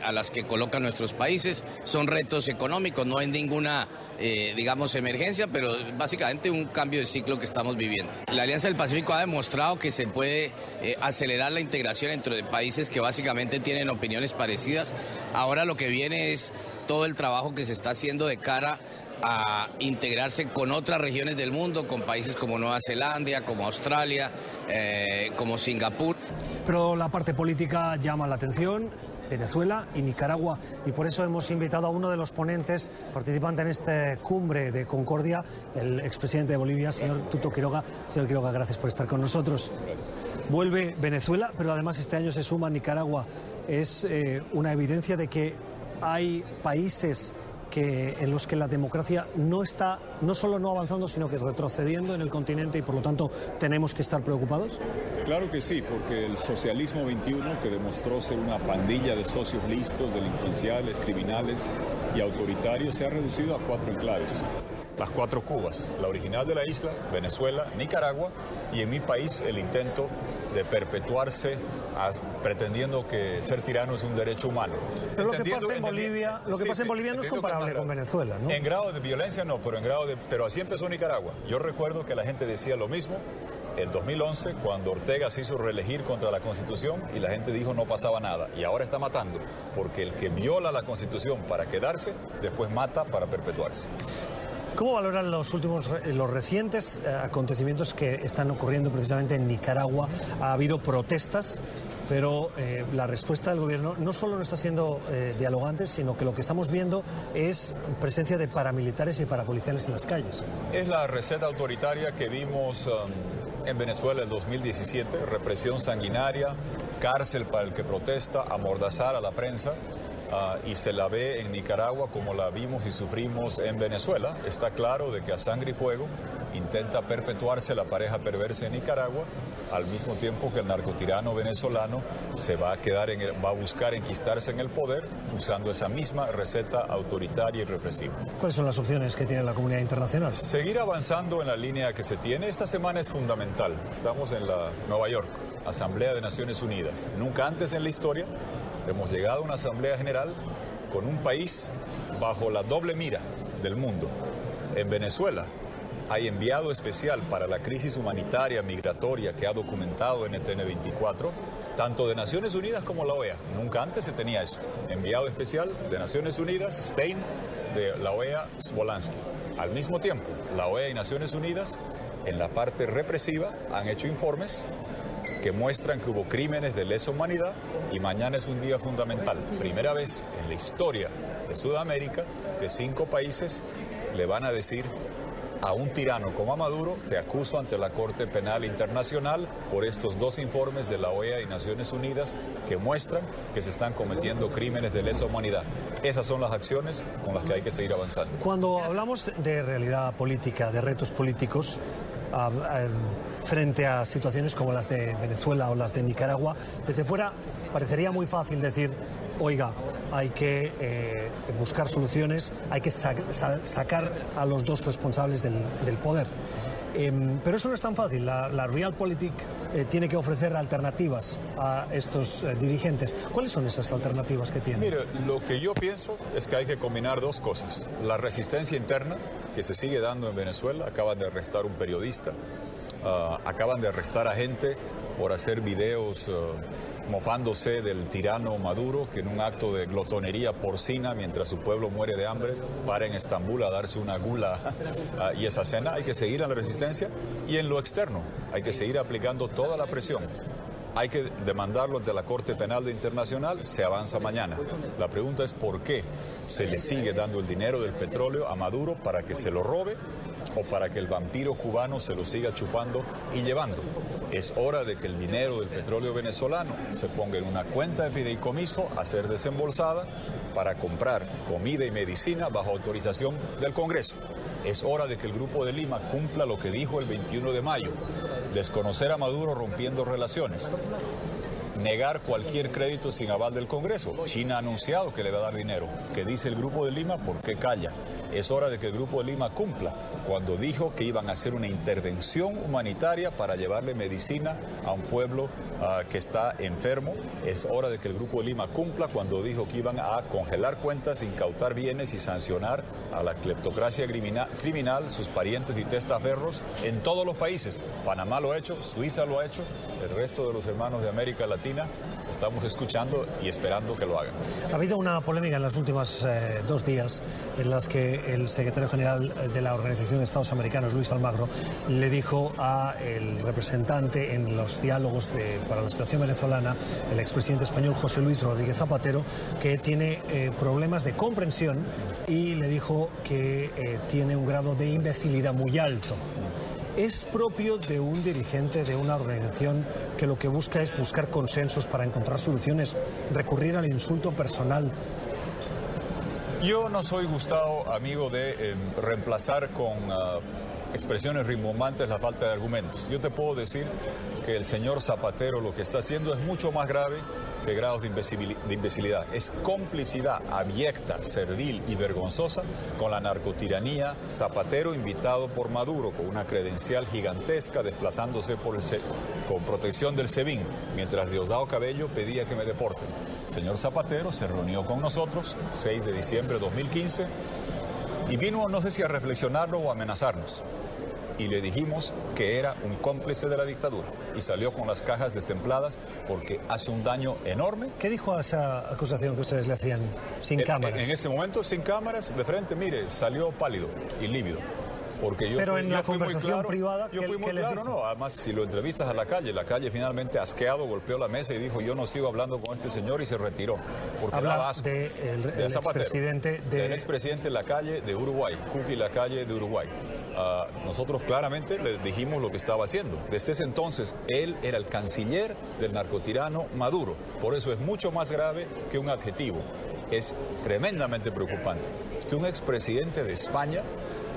a las que colocan nuestros países. Son retos económicos, no hay ninguna, digamos, emergencia, pero básicamente un cambio de ciclo que estamos viviendo. La Alianza del Pacífico ha demostrado que se puede acelerar la integración entre países que básicamente tienen opiniones parecidas. Ahora lo que viene es todo el trabajo que se está haciendo de cara a integrarse con otras regiones del mundo, con países como Nueva Zelanda, como Australia, como Singapur. Pero la parte política llama la atención, Venezuela y Nicaragua, y por eso hemos invitado a uno de los ponentes participantes en esta cumbre de Concordia, el expresidente de Bolivia, señor Tuto Quiroga. Señor Quiroga, gracias por estar con nosotros. Vuelve Venezuela, pero además este año se suma Nicaragua. Es una evidencia de que hay países en los que la democracia no está no solo no avanzando, sino que retrocediendo en el continente, y por lo tanto tenemos que estar preocupados. Claro que sí, porque el socialismo 21, que demostró ser una pandilla de socios listos, delincuenciales, criminales y autoritarios, se ha reducido a 4 enclaves. Las 4 Cubas, la original de la isla, Venezuela, Nicaragua, y en mi país el intento de perpetuarse pretendiendo que ser tirano es un derecho humano. Pero lo que pasa en Bolivia, no es comparable con Venezuela, ¿no? En grado de violencia no, pero así empezó Nicaragua. Yo recuerdo que la gente decía lo mismo en 2011, cuando Ortega se hizo reelegir contra la Constitución y la gente dijo no pasaba nada. Y ahora está matando, porque el que viola la Constitución para quedarse, después mata para perpetuarse. ¿Cómo valoran los recientes acontecimientos que están ocurriendo precisamente en Nicaragua? Ha habido protestas, pero la respuesta del gobierno no solo no está siendo dialogante, sino que lo que estamos viendo es presencia de paramilitares y parapoliciales en las calles. Es la receta autoritaria que vimos en Venezuela en 2017, represión sanguinaria, cárcel para el que protesta, amordazar a la prensa. Y se la ve en Nicaragua como la vimos y sufrimos en Venezuela. Está claro de que a sangre y fuego intenta perpetuarse la pareja perversa en Nicaragua, al mismo tiempo que el narcotirano venezolano se va a buscar enquistarse en el poder usando esa misma receta autoritaria y represiva. ¿Cuáles son las opciones que tiene la comunidad internacional? Seguir avanzando en la línea que se tiene. Esta semana es fundamental. Estamos en Nueva York, Asamblea de Naciones Unidas. Nunca antes en la historia hemos llegado a una Asamblea General con un país bajo la doble mira del mundo. En Venezuela hay enviado especial para la crisis humanitaria migratoria que ha documentado NTN 24, tanto de Naciones Unidas como la OEA. Nunca antes se tenía eso. Enviado especial de Naciones Unidas, Stein, de la OEA, Smolansky. Al mismo tiempo, la OEA y Naciones Unidas, en la parte represiva, han hecho informes que muestran que hubo crímenes de lesa humanidad, y mañana es un día fundamental. Primera vez en la historia de Sudamérica que 5 países le van a decir a un tirano como a Maduro: te acuso ante la Corte Penal Internacional por estos 2 informes de la OEA y Naciones Unidas que muestran que se están cometiendo crímenes de lesa humanidad. Esas son las acciones con las que hay que seguir avanzando. Cuando hablamos de realidad política, de retos políticos, frente a situaciones como las de Venezuela o las de Nicaragua, desde fuera parecería muy fácil decir: oiga, hay que buscar soluciones, hay que sacar a los 2 responsables del poder. Pero eso no es tan fácil. La Realpolitik tiene que ofrecer alternativas a estos dirigentes. ¿Cuáles son esas alternativas que tienen? Mire, lo que yo pienso es que hay que combinar 2 cosas. La resistencia interna que se sigue dando en Venezuela. Acaban de arrestar un periodista, acaban de arrestar a gente por hacer videos mofándose del tirano Maduro, que en un acto de glotonería porcina, mientras su pueblo muere de hambre, para en Estambul a darse una gula y esa cena. Hay que seguir en la resistencia, y en lo externo hay que seguir aplicando toda la presión. Hay que demandarlo ante la Corte Penal Internacional. Se avanza mañana. La pregunta es por qué se le sigue dando el dinero del petróleo a Maduro, para que se lo robe o para que el vampiro cubano se lo siga chupando y llevando. Es hora de que el dinero del petróleo venezolano se ponga en una cuenta de fideicomiso a ser desembolsada para comprar comida y medicina bajo autorización del Congreso. Es hora de que el Grupo de Lima cumpla lo que dijo el 21 de mayo, desconocer a Maduro rompiendo relaciones, negar cualquier crédito sin aval del Congreso. China ha anunciado que le va a dar dinero. ¿Qué dice el Grupo de Lima? ¿Por qué calla? Es hora de que el Grupo de Lima cumpla cuando dijo que iban a hacer una intervención humanitaria para llevarle medicina a un pueblo que está enfermo. Es hora de que el Grupo de Lima cumpla cuando dijo que iban a congelar cuentas, incautar bienes y sancionar a la cleptocracia criminal, sus parientes y testaferros en todos los países. Panamá lo ha hecho, Suiza lo ha hecho, el resto de los hermanos de América Latina estamos escuchando y esperando que lo hagan. Ha habido una polémica en los últimos 2 días en las que el secretario general de la Organización de Estados Americanos, Luis Almagro, le dijo al representante en los diálogos para la situación venezolana, el expresidente español José Luis Rodríguez Zapatero, que tiene problemas de comprensión y le dijo que tiene un grado de imbecilidad muy alto. ¿Es propio de un dirigente de una organización que lo que busca es buscar consensos para encontrar soluciones, recurrir al insulto personal? Yo no soy, Gustavo, amigo de reemplazar con expresiones rimbombantes la falta de argumentos. Yo te puedo decir que el señor Zapatero lo que está haciendo es mucho más grave que grados de imbecilidad. Es complicidad abyecta, servil y vergonzosa con la narcotiranía. Zapatero invitado por Maduro con una credencial gigantesca, desplazándose con protección del SEBIN, mientras Diosdado Cabello pedía que me deporten. El señor Zapatero se reunió con nosotros 6 de diciembre de 2015 y vino, no sé si a reflexionarlo o a amenazarnos. Y le dijimos que era un cómplice de la dictadura. Y salió con las cajas destempladas porque hace un daño enorme. ¿Qué dijo a esa acusación que ustedes le hacían sin cámaras? En ese momento, sin cámaras, de frente, mire, salió pálido y lívido. Porque Pero en la conversación privada, yo fui muy claro, no. Además, si lo entrevistas a la calle finalmente asqueado golpeó la mesa y dijo: yo no sigo hablando con este señor, y se retiró. Porque habla del expresidente del expresidente Lacalle de Uruguay, Kuki Lacalle de Uruguay. Nosotros claramente le dijimos lo que estaba haciendo. Desde ese entonces, él era el canciller del narcotirano Maduro. Por eso es mucho más grave que un adjetivo. Es tremendamente preocupante que un expresidente de España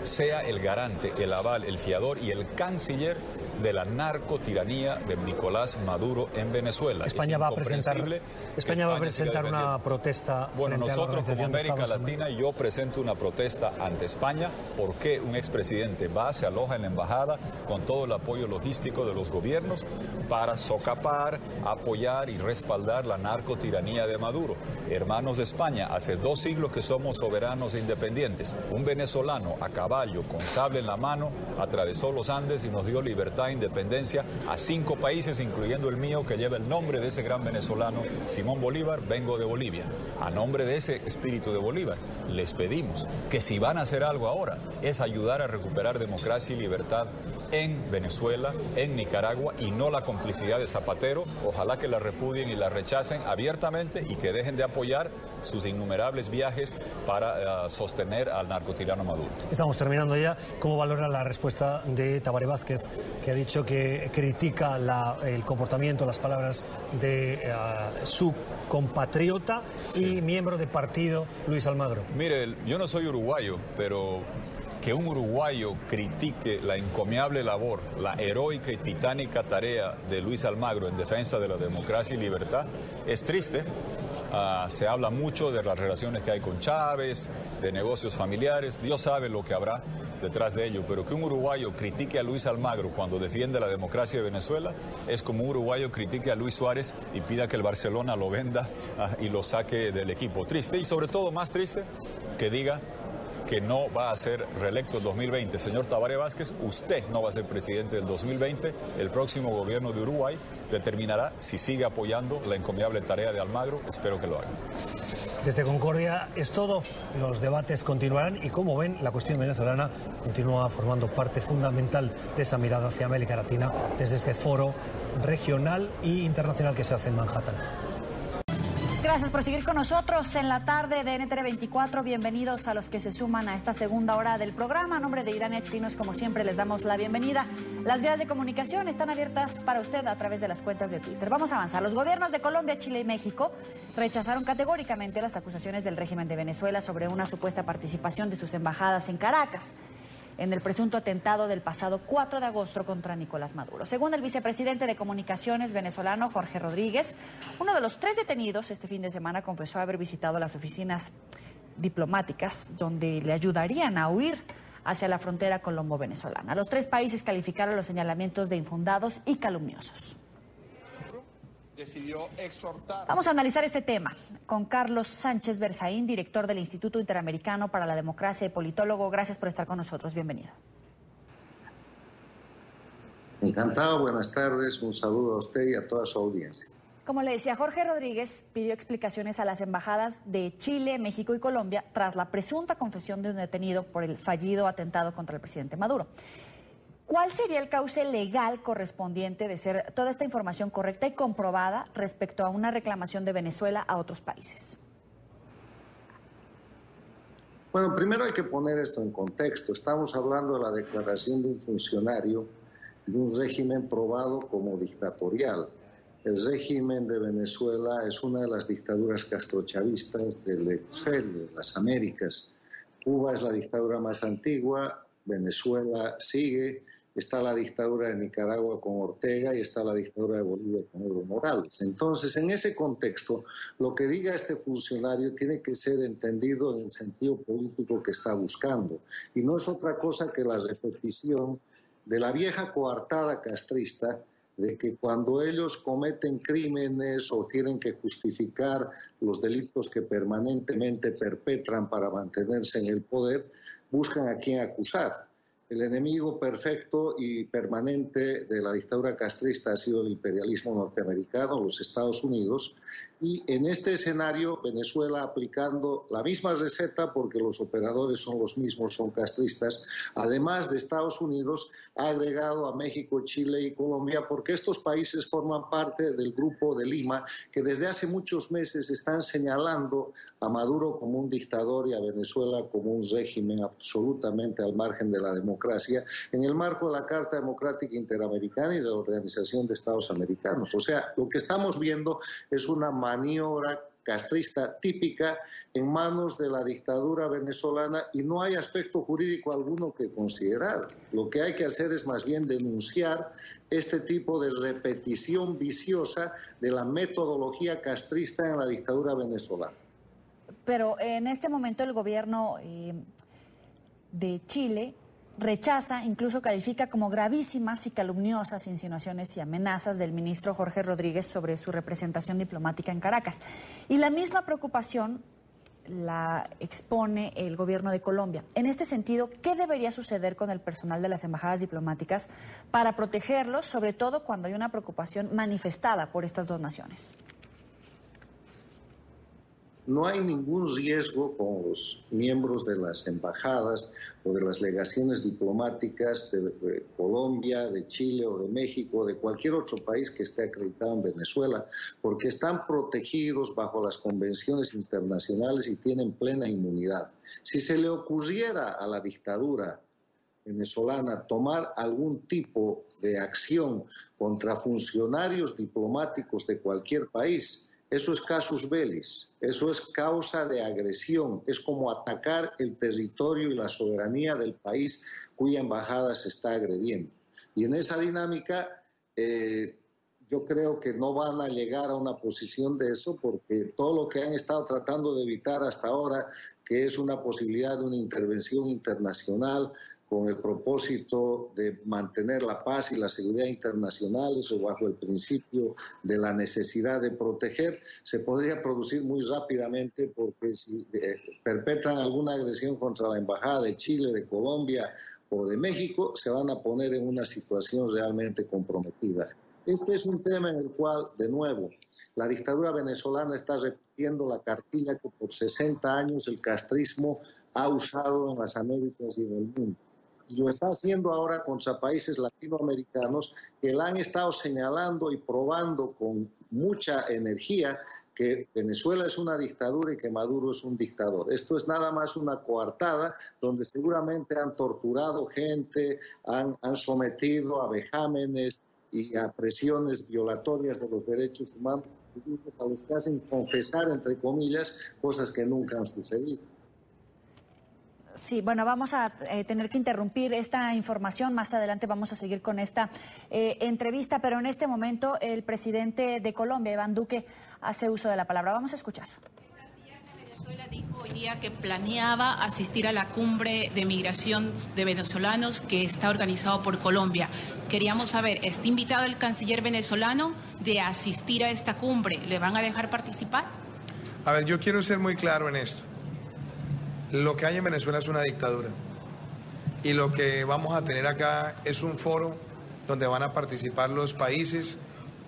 sea el garante, el aval, el fiador y el canciller de la narcotiranía de Nicolás Maduro en Venezuela. España va a presentar una protesta. Bueno, nosotros como América Latina, yo presento una protesta ante España porque un expresidente va, se aloja en la embajada con todo el apoyo logístico de los gobiernos para socapar, apoyar y respaldar la narcotiranía de Maduro. Hermanos de España, hace 2 siglos que somos soberanos e independientes. Un venezolano a caballo, con sable en la mano, atravesó los Andes y nos dio libertad e independencia a 5 países, incluyendo el mío, que lleva el nombre de ese gran venezolano, Simón Bolívar. Vengo de Bolivia. A nombre de ese espíritu de Bolívar, les pedimos que si van a hacer algo ahora, es ayudar a recuperar democracia y libertad en Venezuela, en Nicaragua, y no la complicidad de Zapatero. Ojalá que la repudien y la rechacen abiertamente y que dejen de apoyar sus innumerables viajes para sostener al narcotirano Maduro. Estamos terminando ya. ¿Cómo valora la respuesta de Tabaré Vázquez, que ha dicho que critica el comportamiento, las palabras de su compatriota y miembro de partido, Luis Almagro? Mire, yo no soy uruguayo, pero que un uruguayo critique la encomiable labor, la heroica y titánica tarea de Luis Almagro en defensa de la democracia y libertad es triste. Se habla mucho de las relaciones que hay con Chávez, de negocios familiares. Dios sabe lo que habrá detrás de ello, pero que un uruguayo critique a Luis Almagro cuando defiende la democracia de Venezuela es como un uruguayo critique a Luis Suárez y pida que el Barcelona lo venda y lo saque del equipo. Triste, y sobre todo más triste que diga que no va a ser reelecto en 2020. Señor Tabaré Vázquez, usted no va a ser presidente del 2020. El próximo gobierno de Uruguay determinará si sigue apoyando la encomiable tarea de Almagro. Espero que lo haga. Desde Concordia es todo. Los debates continuarán y, como ven, la cuestión venezolana continúa formando parte fundamental de esa mirada hacia América Latina desde este foro regional e internacional que se hace en Manhattan. Gracias por seguir con nosotros en la tarde de NTN 24. Bienvenidos a los que se suman a esta segunda hora del programa. A nombre de Irania Chirinos, como siempre, les damos la bienvenida. Las vías de comunicación están abiertas para usted a través de las cuentas de Twitter. Vamos a avanzar. Los gobiernos de Colombia, Chile y México rechazaron categóricamente las acusaciones del régimen de Venezuela sobre una supuesta participación de sus embajadas en Caracas en el presunto atentado del pasado 4 de agosto contra Nicolás Maduro. Según el vicepresidente de Comunicaciones venezolano, Jorge Rodríguez, uno de los 3 detenidos este fin de semana confesó haber visitado las oficinas diplomáticas donde le ayudarían a huir hacia la frontera colombo-venezolana. Los 3 países calificaron los señalamientos de infundados y calumniosos. Decidió exhortar. Vamos a analizar este tema con Carlos Sánchez Berzaín, director del Instituto Interamericano para la Democracia y politólogo. Gracias por estar con nosotros. Bienvenido. Encantado, buenas tardes. Un saludo a usted y a toda su audiencia. Como le decía, Jorge Rodríguez pidió explicaciones a las embajadas de Chile, México y Colombia tras la presunta confesión de un detenido por el fallido atentado contra el presidente Maduro. ¿Cuál sería el cauce legal correspondiente de ser toda esta información correcta y comprobada respecto a una reclamación de Venezuela a otros países? Bueno, primero hay que poner esto en contexto. Estamos hablando de la declaración de un funcionario de un régimen probado como dictatorial. El régimen de Venezuela es una de las dictaduras castrochavistas del hemisferio, de las Américas. Cuba es la dictadura más antigua, Venezuela sigue, está la dictadura de Nicaragua con Ortega y está la dictadura de Bolivia con Evo Morales. Entonces, en ese contexto, lo que diga este funcionario tiene que ser entendido en el sentido político que está buscando. Y no es otra cosa que la repetición de la vieja coartada castrista de que cuando ellos cometen crímenes o tienen que justificar los delitos que permanentemente perpetran para mantenerse en el poder, buscan a quién acusar. El enemigo perfecto y permanente de la dictadura castrista ha sido el imperialismo norteamericano, los Estados Unidos, y en este escenario Venezuela aplicando la misma receta porque los operadores son los mismos, son castristas, además de Estados Unidos, ha agregado a México, Chile y Colombia porque estos países forman parte del Grupo de Lima que desde hace muchos meses están señalando a Maduro como un dictador y a Venezuela como un régimen absolutamente al margen de la democracia en el marco de la Carta Democrática Interamericana y de la Organización de Estados Americanos. O sea, lo que estamos viendo es una maniobra castrista típica en manos de la dictadura venezolana y no hay aspecto jurídico alguno que considerar. Lo que hay que hacer es más bien denunciar este tipo de repetición viciosa de la metodología castrista en la dictadura venezolana. Pero en este momento el gobierno de Chile rechaza, incluso califica como gravísimas y calumniosas insinuaciones y amenazas del ministro Jorge Rodríguez sobre su representación diplomática en Caracas. Y la misma preocupación la expone el gobierno de Colombia. En este sentido, ¿qué debería suceder con el personal de las embajadas diplomáticas para protegerlos, sobre todo cuando hay una preocupación manifestada por estas 2 naciones? No hay ningún riesgo con los miembros de las embajadas o de las legaciones diplomáticas de Colombia, de Chile o de México, de cualquier otro país que esté acreditado en Venezuela, porque están protegidos bajo las convenciones internacionales y tienen plena inmunidad. Si se le ocurriera a la dictadura venezolana tomar algún tipo de acción contra funcionarios diplomáticos de cualquier país, eso es casus bellis, eso es causa de agresión, es como atacar el territorio y la soberanía del país cuya embajada se está agrediendo. Y en esa dinámica yo creo que no van a llegar a una posición de eso porque todo lo que han estado tratando de evitar hasta ahora, que es una posibilidad de una intervención internacional, con el propósito de mantener la paz y la seguridad internacionales o bajo el principio de la necesidad de proteger, se podría producir muy rápidamente porque si perpetran alguna agresión contra la embajada de Chile, de Colombia o de México, se van a poner en una situación realmente comprometida. Este es un tema en el cual, de nuevo, la dictadura venezolana está repitiendo la cartilla que por 60 años el castrismo ha usado en las Américas y en el mundo. Y lo está haciendo ahora contra países latinoamericanos que la han estado señalando y probando con mucha energía que Venezuela es una dictadura y que Maduro es un dictador. Esto es nada más una coartada donde seguramente han torturado gente, han sometido a vejámenes y a presiones violatorias de los derechos humanos a los que hacen confesar, entre comillas, cosas que nunca han sucedido. Sí, bueno, vamos a tener que interrumpir esta información. Más adelante vamos a seguir con esta entrevista, pero en este momento el presidente de Colombia, Iván Duque, hace uso de la palabra. Vamos a escuchar. Venezuela dijo hoy día que planeaba asistir a la cumbre de migración de venezolanos que está organizado por Colombia. Queríamos saber, ¿está invitado el canciller venezolano de asistir a esta cumbre? ¿Le van a dejar participar? A ver, yo quiero ser muy claro en esto. Lo que hay en Venezuela es una dictadura. Y lo que vamos a tener acá es un foro donde van a participar los países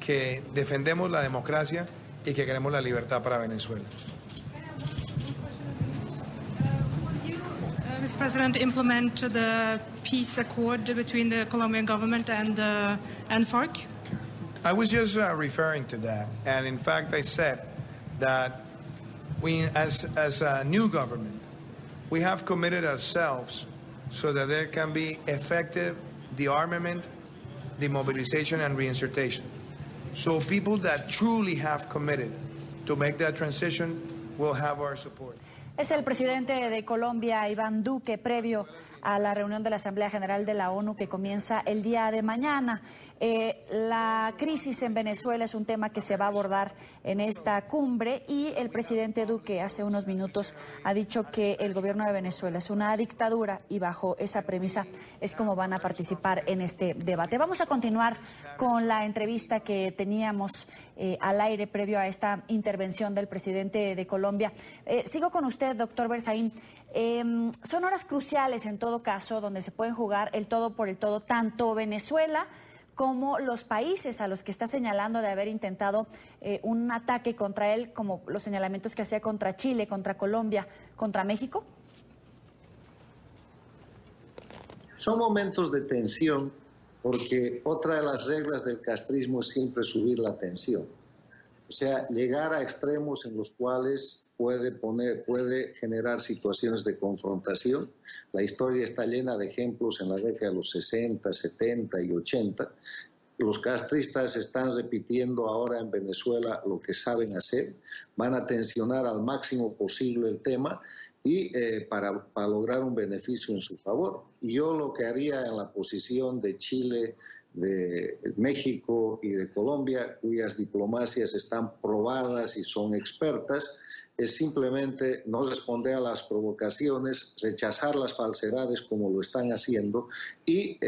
que defendemos la democracia y que queremos la libertad para Venezuela. Mr. President, implement the peace accord between the Colombian government and FARC? I was just referring to that, and in fact I said that we, as a new government, we have committed ourselves so that there can be effective dearmament, demobilization, and reinsertion. So people that truly have committed to make that transition will have our support. Es el presidente de Colombia, Iván Duque, previo a la reunión de la Asamblea General de la ONU que comienza el día de mañana. La crisis en Venezuela es un tema que se va a abordar en esta cumbre y el presidente Duque hace unos minutos ha dicho que el gobierno de Venezuela es una dictadura y bajo esa premisa es como van a participar en este debate. Vamos a continuar con la entrevista que teníamos al aire previo a esta intervención del presidente de Colombia. Sigo con usted, doctor Berzaín. Son horas cruciales en todo caso donde se pueden jugar el todo por el todo, tanto Venezuela como los países a los que está señalando de haber intentado un ataque contra él, como los señalamientos que hacía contra Chile, contra Colombia, contra México. Son momentos de tensión porque otra de las reglas del castrismo es siempre subir la tensión. O sea, llegar a extremos en los cuales puede generar situaciones de confrontación. La historia está llena de ejemplos en la década de los 60, 70 y 80. Los castristas están repitiendo ahora en Venezuela lo que saben hacer. Van a tensionar al máximo posible el tema y para lograr un beneficio en su favor. Yo lo que haría en la posición de Chile, de México y de Colombia, cuyas diplomacias están probadas y son expertas, es simplemente no responder a las provocaciones, rechazar las falsedades como lo están haciendo y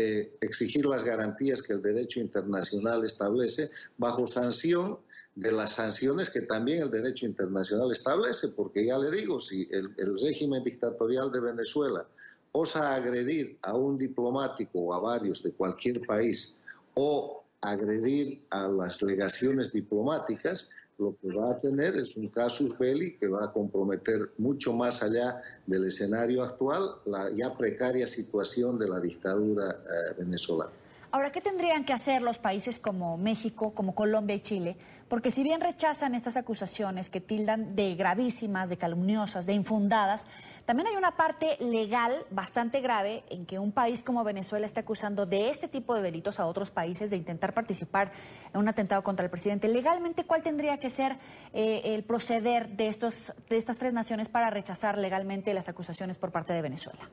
exigir las garantías que el derecho internacional establece bajo sanción de las sanciones que también el derecho internacional establece, porque ya le digo, si el régimen dictatorial de Venezuela osa agredir a un diplomático o a varios de cualquier país o agredir a las legaciones diplomáticas, lo que va a tener es un casus belli que va a comprometer mucho más allá del escenario actual la ya precaria situación de la dictadura venezolana. Ahora, ¿qué tendrían que hacer los países como México, como Colombia y Chile? Porque si bien rechazan estas acusaciones que tildan de gravísimas, de calumniosas, de infundadas, también hay una parte legal bastante grave en que un país como Venezuela está acusando de este tipo de delitos a otros países de intentar participar en un atentado contra el presidente. Legalmente, ¿cuál tendría que ser el proceder de estas tres naciones para rechazar legalmente las acusaciones por parte de Venezuela?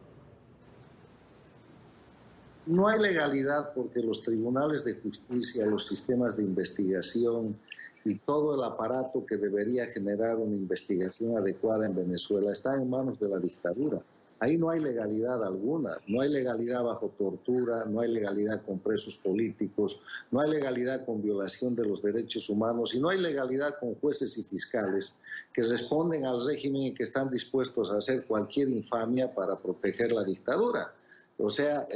No hay legalidad porque los tribunales de justicia, los sistemas de investigación y todo el aparato que debería generar una investigación adecuada en Venezuela están en manos de la dictadura. Ahí no hay legalidad alguna, no hay legalidad bajo tortura, no hay legalidad con presos políticos, no hay legalidad con violación de los derechos humanos y no hay legalidad con jueces y fiscales que responden al régimen y que están dispuestos a hacer cualquier infamia para proteger la dictadura. O sea,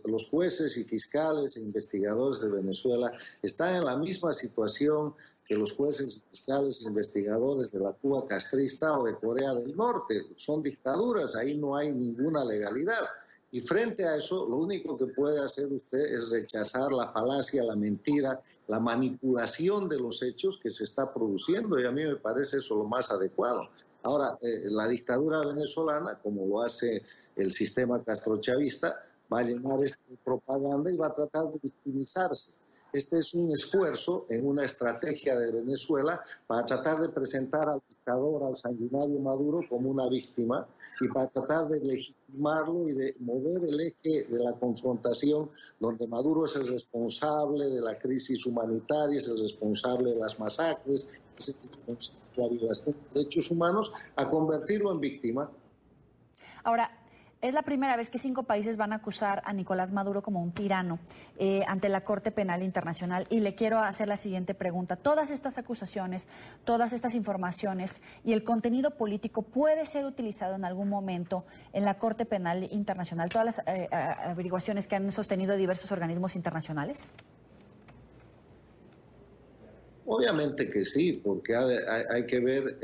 los jueces y fiscales e investigadores de Venezuela están en la misma situación que los jueces, fiscales e investigadores de la Cuba castrista o de Corea del Norte. Son dictaduras, ahí no hay ninguna legalidad. Y frente a eso, lo único que puede hacer usted es rechazar la falacia, la mentira, la manipulación de los hechos que se está produciendo, y a mí me parece eso lo más adecuado. Ahora, la dictadura venezolana, como lo hace el sistema castrochavista, va a llenar esta propaganda y va a tratar de victimizarse. Este es un esfuerzo en una estrategia de Venezuela para tratar de presentar al dictador, al sanguinario Maduro, como una víctima y para tratar de legitimarlo y de mover el eje de la confrontación donde Maduro es el responsable de la crisis humanitaria, es el responsable de las masacres, la violación de derechos humanos a convertirlo en víctima. Ahora, es la primera vez que 5 países van a acusar a Nicolás Maduro como un tirano ante la Corte Penal Internacional. Y le quiero hacer la siguiente pregunta. Todas estas acusaciones, todas estas informaciones y el contenido político puede ser utilizado en algún momento en la Corte Penal Internacional. Todas las averiguaciones que han sostenido diversos organismos internacionales. Obviamente que sí, porque hay que ver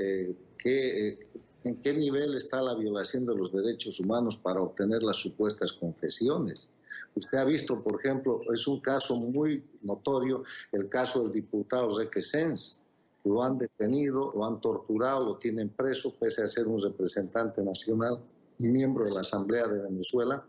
en qué nivel está la violación de los derechos humanos para obtener las supuestas confesiones. Usted ha visto, por ejemplo, es un caso muy notorio, el caso del diputado Requesens. Lo han detenido, lo han torturado, lo tienen preso, pese a ser un representante nacional y miembro de la Asamblea de Venezuela.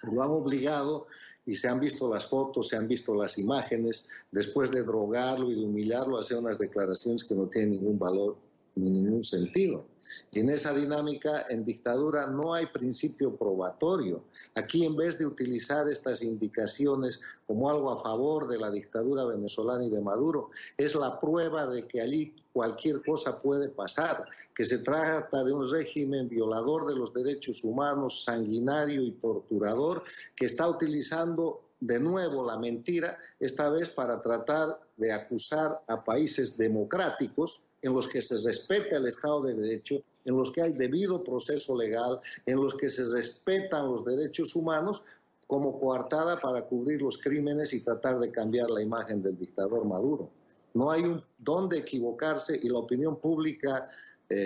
Lo han obligado, y se han visto las fotos, se han visto las imágenes, después de drogarlo y de humillarlo, hacer unas declaraciones que no tienen ningún valor ni ningún sentido. Y en esa dinámica, en dictadura, no hay principio probatorio. Aquí, en vez de utilizar estas indicaciones como algo a favor de la dictadura venezolana y de Maduro, es la prueba de que allí cualquier cosa puede pasar, que se trata de un régimen violador de los derechos humanos, sanguinario y torturador, que está utilizando de nuevo la mentira, esta vez para tratar de acusar a países democráticos en los que se respeta el Estado de Derecho, en los que hay debido proceso legal, en los que se respetan los derechos humanos, como coartada para cubrir los crímenes y tratar de cambiar la imagen del dictador Maduro. No hay dónde equivocarse, y la opinión pública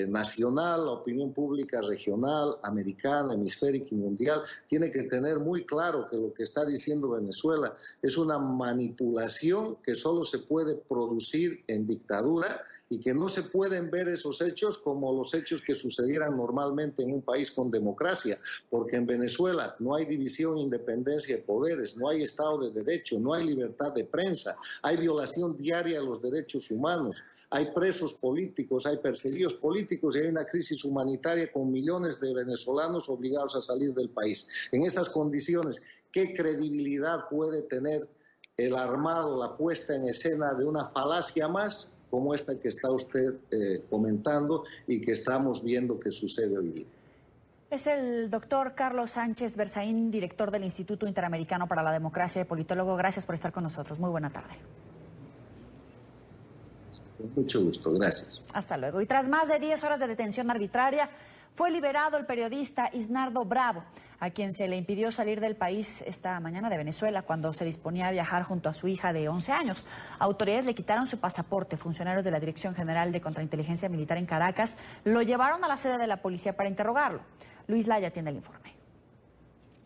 nacional, la opinión pública regional, americana, hemisférica y mundial tiene que tener muy claro que lo que está diciendo Venezuela es una manipulación que solo se puede producir en dictadura, y que no se pueden ver esos hechos como los hechos que sucedieran normalmente en un país con democracia, porque en Venezuela no hay división e independencia de poderes, no hay Estado de Derecho, no hay libertad de prensa, hay violación diaria de los derechos humanos, hay presos políticos, hay perseguidos políticos y hay una crisis humanitaria con millones de venezolanos obligados a salir del país. En esas condiciones, ¿qué credibilidad puede tener el armado, la puesta en escena de una falacia más como esta que está usted comentando y que estamos viendo que sucede hoy día? Es el doctor Carlos Sánchez Berzaín, director del Instituto Interamericano para la Democracia y politólogo. Gracias por estar con nosotros. Muy buena tarde. Con mucho gusto, gracias. Hasta luego. Y tras más de 10 horas de detención arbitraria, fue liberado el periodista Isnardo Bravo, a quien se le impidió salir del país esta mañana de Venezuela cuando se disponía a viajar junto a su hija de 11 años. Autoridades le quitaron su pasaporte. Funcionarios de la Dirección General de Contrainteligencia Militar en Caracas lo llevaron a la sede de la policía para interrogarlo. Luis Laya tiene el informe.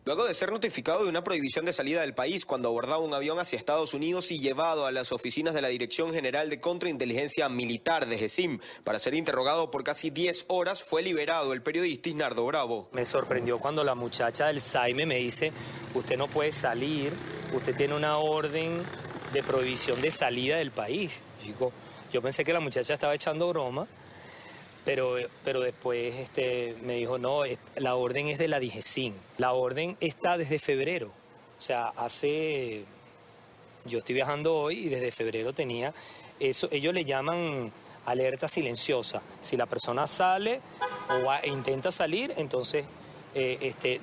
Luego de ser notificado de una prohibición de salida del país cuando abordaba un avión hacia Estados Unidos y llevado a las oficinas de la Dirección General de Contrainteligencia Militar de GESIM para ser interrogado por casi 10 horas, fue liberado el periodista Isnardo Bravo. Me sorprendió cuando la muchacha del SAIME me dice: usted no puede salir, usted tiene una orden de prohibición de salida del país. Yo pensé que la muchacha estaba echando broma. Pero después me dijo, no, la orden es de la DIGESIM. La orden está desde febrero. O sea, yo estoy viajando hoy y desde febrero tenía eso. Ellos le llaman alerta silenciosa. Si la persona sale e intenta salir, entonces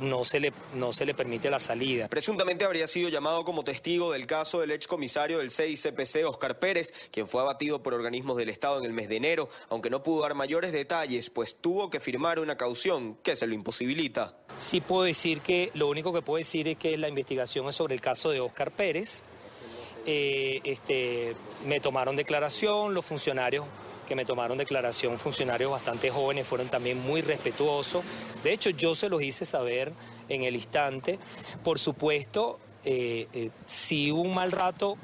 no se le permite la salida. Presuntamente habría sido llamado como testigo del caso del excomisario del CICPC, Oscar Pérez, quien fue abatido por organismos del Estado en el mes de enero, aunque no pudo dar mayores detalles, pues tuvo que firmar una caución que se lo imposibilita. Sí puedo decir que, lo único que puedo decir es que la investigación es sobre el caso de Oscar Pérez. Me tomaron declaración, los funcionarios que me tomaron declaración, funcionarios bastante jóvenes, fueron también muy respetuosos. De hecho, yo se los hice saber en el instante. Por supuesto, sí hubo un mal rato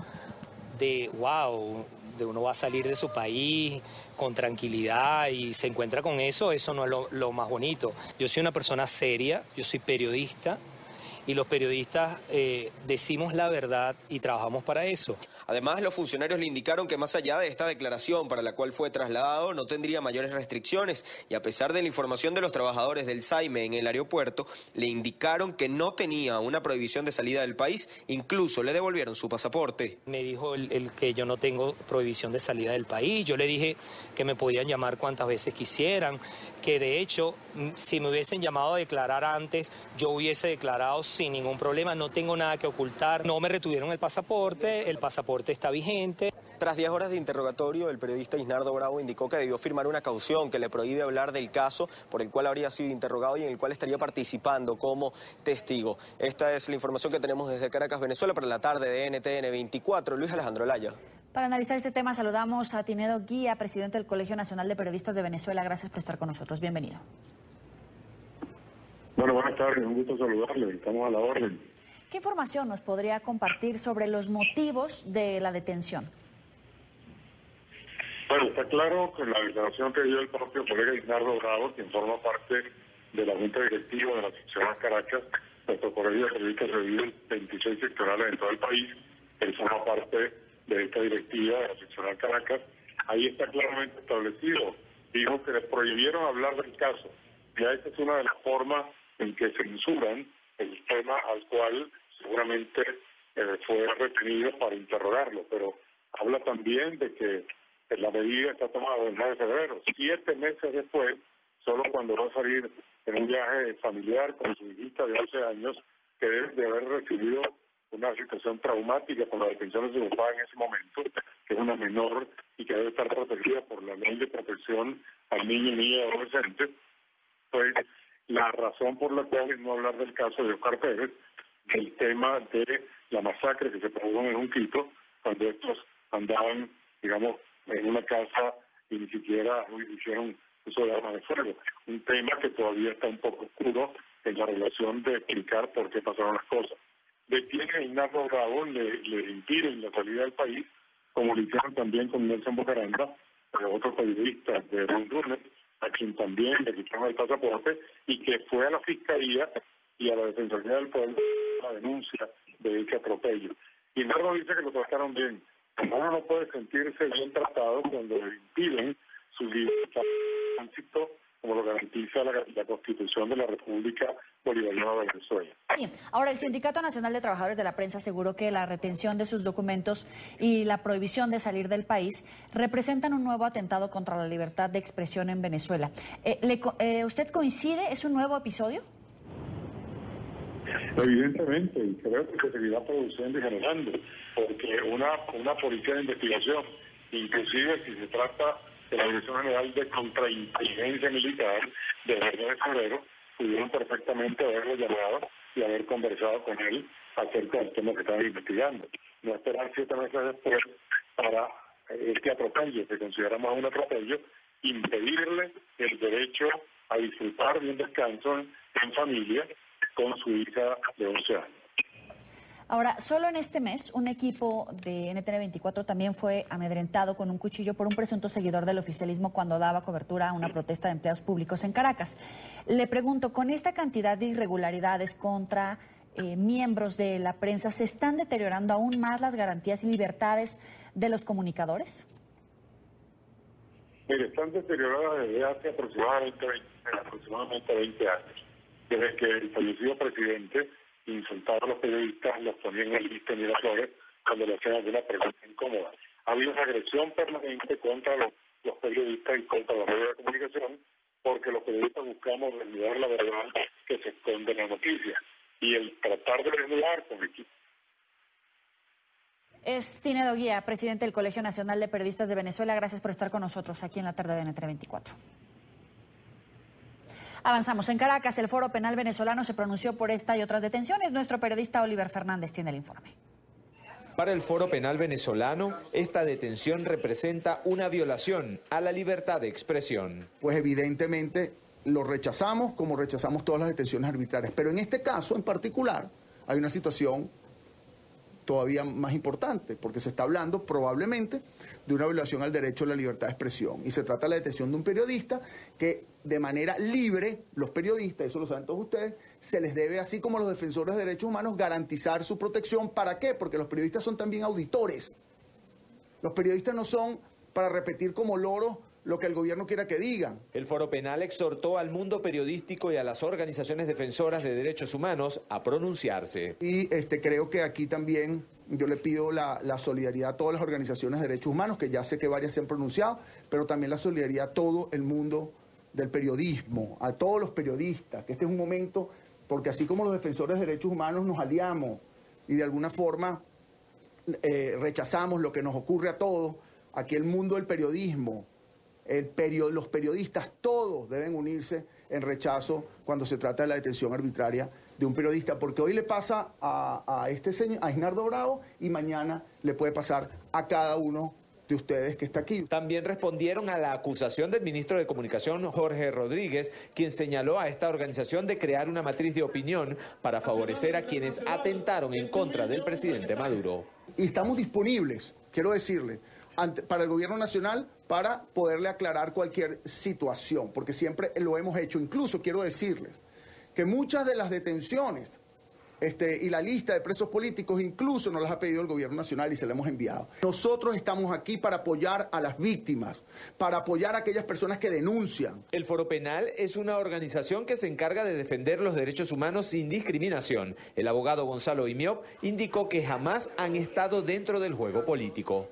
de uno va a salir de su país con tranquilidad y se encuentra con eso no es lo más bonito. Yo soy una persona seria, yo soy periodista, y los periodistas decimos la verdad y trabajamos para eso. Además, los funcionarios le indicaron que más allá de esta declaración para la cual fue trasladado, no tendría mayores restricciones, y a pesar de la información de los trabajadores del SAIME en el aeropuerto, le indicaron que no tenía una prohibición de salida del país, incluso le devolvieron su pasaporte. Me dijo el que yo no tengo prohibición de salida del país, yo le dije que me podían llamar cuantas veces quisieran, que de hecho, si me hubiesen llamado a declarar antes, yo hubiese declarado sin ningún problema, no tengo nada que ocultar, no me retuvieron el pasaporte está vigente. Tras 10 horas de interrogatorio, el periodista Isnardo Bravo indicó que debió firmar una caución que le prohíbe hablar del caso por el cual habría sido interrogado y en el cual estaría participando como testigo. Esta es la información que tenemos desde Caracas, Venezuela, para la tarde de NTN 24. Luis Alejandro Laya. Para analizar este tema saludamos a Tinedo Guía, presidente del Colegio Nacional de Periodistas de Venezuela. Gracias por estar con nosotros. Bienvenido. Bueno, buenas tardes. Un gusto saludarle. Estamos a la orden. ¿Qué información nos podría compartir sobre los motivos de la detención? Bueno, está claro que la declaración que dio el propio colega Isnardo Bravo, quien forma parte de la Junta Directiva de la seccional Caracas, nuestro colegio de periodistas se divide en 26 sectorales en todo el país, él forma parte de esta directiva de la seccional Caracas, ahí está claramente establecido, dijo que le prohibieron hablar del caso, ya esta es una de las formas en que censuran el tema al cual seguramente fue retenido para interrogarlo, pero habla también de que la medida está tomada el mes de febrero, 7 meses después, solo cuando va a salir en un viaje familiar con su hijita de 11 años, que debe de haber recibido una situación traumática por la detención de su papá en ese momento, que es una menor y que debe estar protegida por la ley de protección al niño, niña y adolescente, pues la razón por la cual es no hablar del caso de Oscar Pérez, del tema de la masacre que se produjo en Junquito, cuando estos andaban, digamos, en una casa y ni siquiera hicieron uso de armas de fuego. Un tema que todavía está un poco oscuro en la relación de explicar por qué pasaron las cosas. Detienen a Isnardo Bravo, le impiden la salida del país, como lo hicieron también con Nelson Bocaranda, otro periodista de Honduras, a quien también le quitaron el pasaporte, y que fue a la Fiscalía y a la Defensoría del Pueblo la denuncia de ese atropello. Isnardo dice que lo trataron bien. Uno no puede sentirse bien tratado cuando le impiden su libertad de tránsito, como lo garantiza la Constitución de la República Bolivariana de Venezuela. Bien. Ahora, el Sindicato Nacional de Trabajadores de la Prensa aseguró que la retención de sus documentos y la prohibición de salir del país representan un nuevo atentado contra la libertad de expresión en Venezuela. ¿Usted coincide? ¿Es un nuevo episodio? Evidentemente, y creo que se seguirá produciendo y generando, porque una policía de investigación, inclusive si se trata de la Dirección General de Contrainteligencia Militar de febrero, pudieron perfectamente haberlo llamado y haber conversado con él acerca del tema que estaban investigando. No esperar 7 meses después para este atropello, que consideramos un atropello, impedirle el derecho a disfrutar de un descanso en familia con su hija de 11 años. Ahora, solo en este mes, un equipo de NTN 24 también fue amedrentado con un cuchillo por un presunto seguidor del oficialismo cuando daba cobertura a una protesta de empleados públicos en Caracas. Le pregunto, ¿con esta cantidad de irregularidades contra miembros de la prensa, se están deteriorando aún más las garantías y libertades de los comunicadores? Mire, están deterioradas desde hace aproximadamente 20 años. Desde que el fallecido presidente insultaba a los periodistas, los ponía en el lista migratorio cuando le hacían alguna pregunta incómoda. Ha habido una agresión permanente contra los periodistas y contra los medios de comunicación, porque los periodistas buscamos desnudar la verdad que se esconde en la noticia. Y el tratar de desnudar con equipo. Es Tinedo Guía, presidente del Colegio Nacional de Periodistas de Venezuela. Gracias por estar con nosotros aquí en la tarde de NTN 24. Avanzamos. En Caracas, el Foro Penal venezolano se pronunció por esta y otras detenciones. Nuestro periodista Oliver Fernández tiene el informe. Para el Foro Penal venezolano, esta detención representa una violación a la libertad de expresión. Pues evidentemente lo rechazamos como rechazamos todas las detenciones arbitrarias. Pero en este caso en particular hay una situación todavía más importante, porque se está hablando probablemente de una violación al derecho a la libertad de expresión. Y se trata de la detención de un periodista que de manera libre, los periodistas, eso lo saben todos ustedes, se les debe, así como los defensores de derechos humanos, garantizar su protección. ¿Para qué? Porque los periodistas son también auditores Los periodistas no son para repetir como loros lo que el gobierno quiera que digan. El Foro Penal exhortó al mundo periodístico y a las organizaciones defensoras de derechos humanos a pronunciarse. Y creo que aquí también yo le pido la solidaridad a todas las organizaciones de derechos humanos, que ya sé que varias se han pronunciado, pero también la solidaridad a todo el mundo del periodismo, a todos los periodistas, que este es un momento, porque así como los defensores de derechos humanos nos aliamos y de alguna forma rechazamos lo que nos ocurre a todos, aquí el mundo del periodismo, los periodistas todos deben unirse en rechazo cuando se trata de la detención arbitraria de un periodista, porque hoy le pasa a este señor, a Isnardo Bravo, y mañana le puede pasar a cada uno de ustedes que está aquí. También respondieron a la acusación del ministro de Comunicación, Jorge Rodríguez, quien señaló a esta organización de crear una matriz de opinión para favorecer a quienes atentaron en contra del presidente Maduro. Y estamos disponibles, quiero decirle, para el gobierno nacional, para poderle aclarar cualquier situación, porque siempre lo hemos hecho. Incluso quiero decirles que muchas de las detenciones y la lista de presos políticos incluso nos las ha pedido el gobierno nacional y se la hemos enviado. Nosotros estamos aquí para apoyar a las víctimas, para apoyar a aquellas personas que denuncian. El Foro Penal es una organización que se encarga de defender los derechos humanos sin discriminación. El abogado Gonzalo Imiop indicó que jamás han estado dentro del juego político.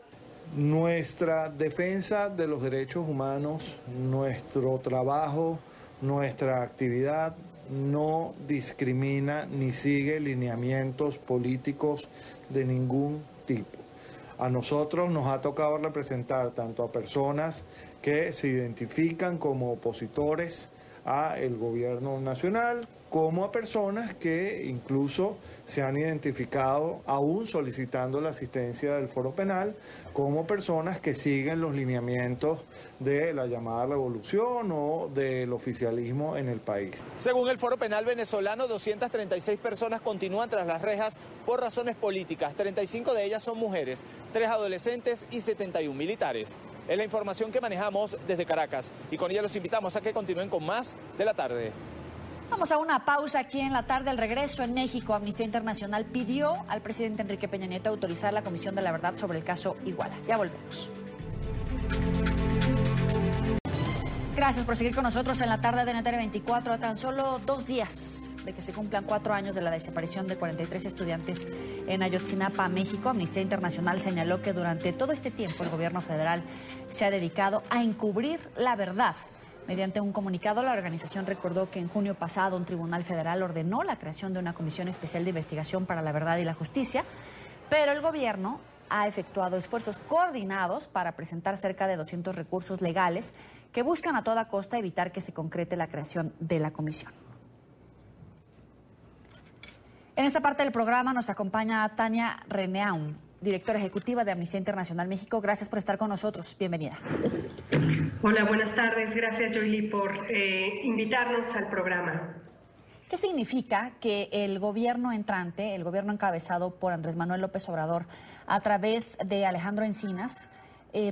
Nuestra defensa de los derechos humanos, nuestro trabajo, nuestra actividad no discrimina ni sigue lineamientos políticos de ningún tipo. A nosotros nos ha tocado representar tanto a personas que se identifican como opositores al gobierno nacional, como a personas que incluso se han identificado, aún solicitando la asistencia del Foro Penal, como personas que siguen los lineamientos de la llamada revolución o del oficialismo en el país. Según el Foro Penal venezolano, 236 personas continúan tras las rejas por razones políticas. 35 de ellas son mujeres, 3 adolescentes y 71 militares. Es la información que manejamos desde Caracas y con ella los invitamos a que continúen con más de la tarde. Vamos a una pausa aquí en la tarde. Al regreso en México, Amnistía Internacional pidió al presidente Enrique Peña Nieto autorizar la Comisión de la Verdad sobre el caso Iguala. Ya volvemos. Gracias por seguir con nosotros en la tarde de NTN 24. A tan solo 2 días de que se cumplan 4 años de la desaparición de 43 estudiantes en Ayotzinapa, México, Amnistía Internacional señaló que durante todo este tiempo el gobierno federal se ha dedicado a encubrir la verdad. Mediante un comunicado, la organización recordó que en junio pasado un tribunal federal ordenó la creación de una comisión especial de investigación para la verdad y la justicia, pero el gobierno ha efectuado esfuerzos coordinados para presentar cerca de 200 recursos legales que buscan a toda costa evitar que se concrete la creación de la comisión. En esta parte del programa nos acompaña Tania Reneaun, directora ejecutiva de Amnistía Internacional México. Gracias por estar con nosotros. Bienvenida. Hola, buenas tardes. Gracias, Joyly, por invitarnos al programa. ¿Qué significa que el gobierno entrante, el gobierno encabezado por Andrés Manuel López Obrador, a través de Alejandro Encinas,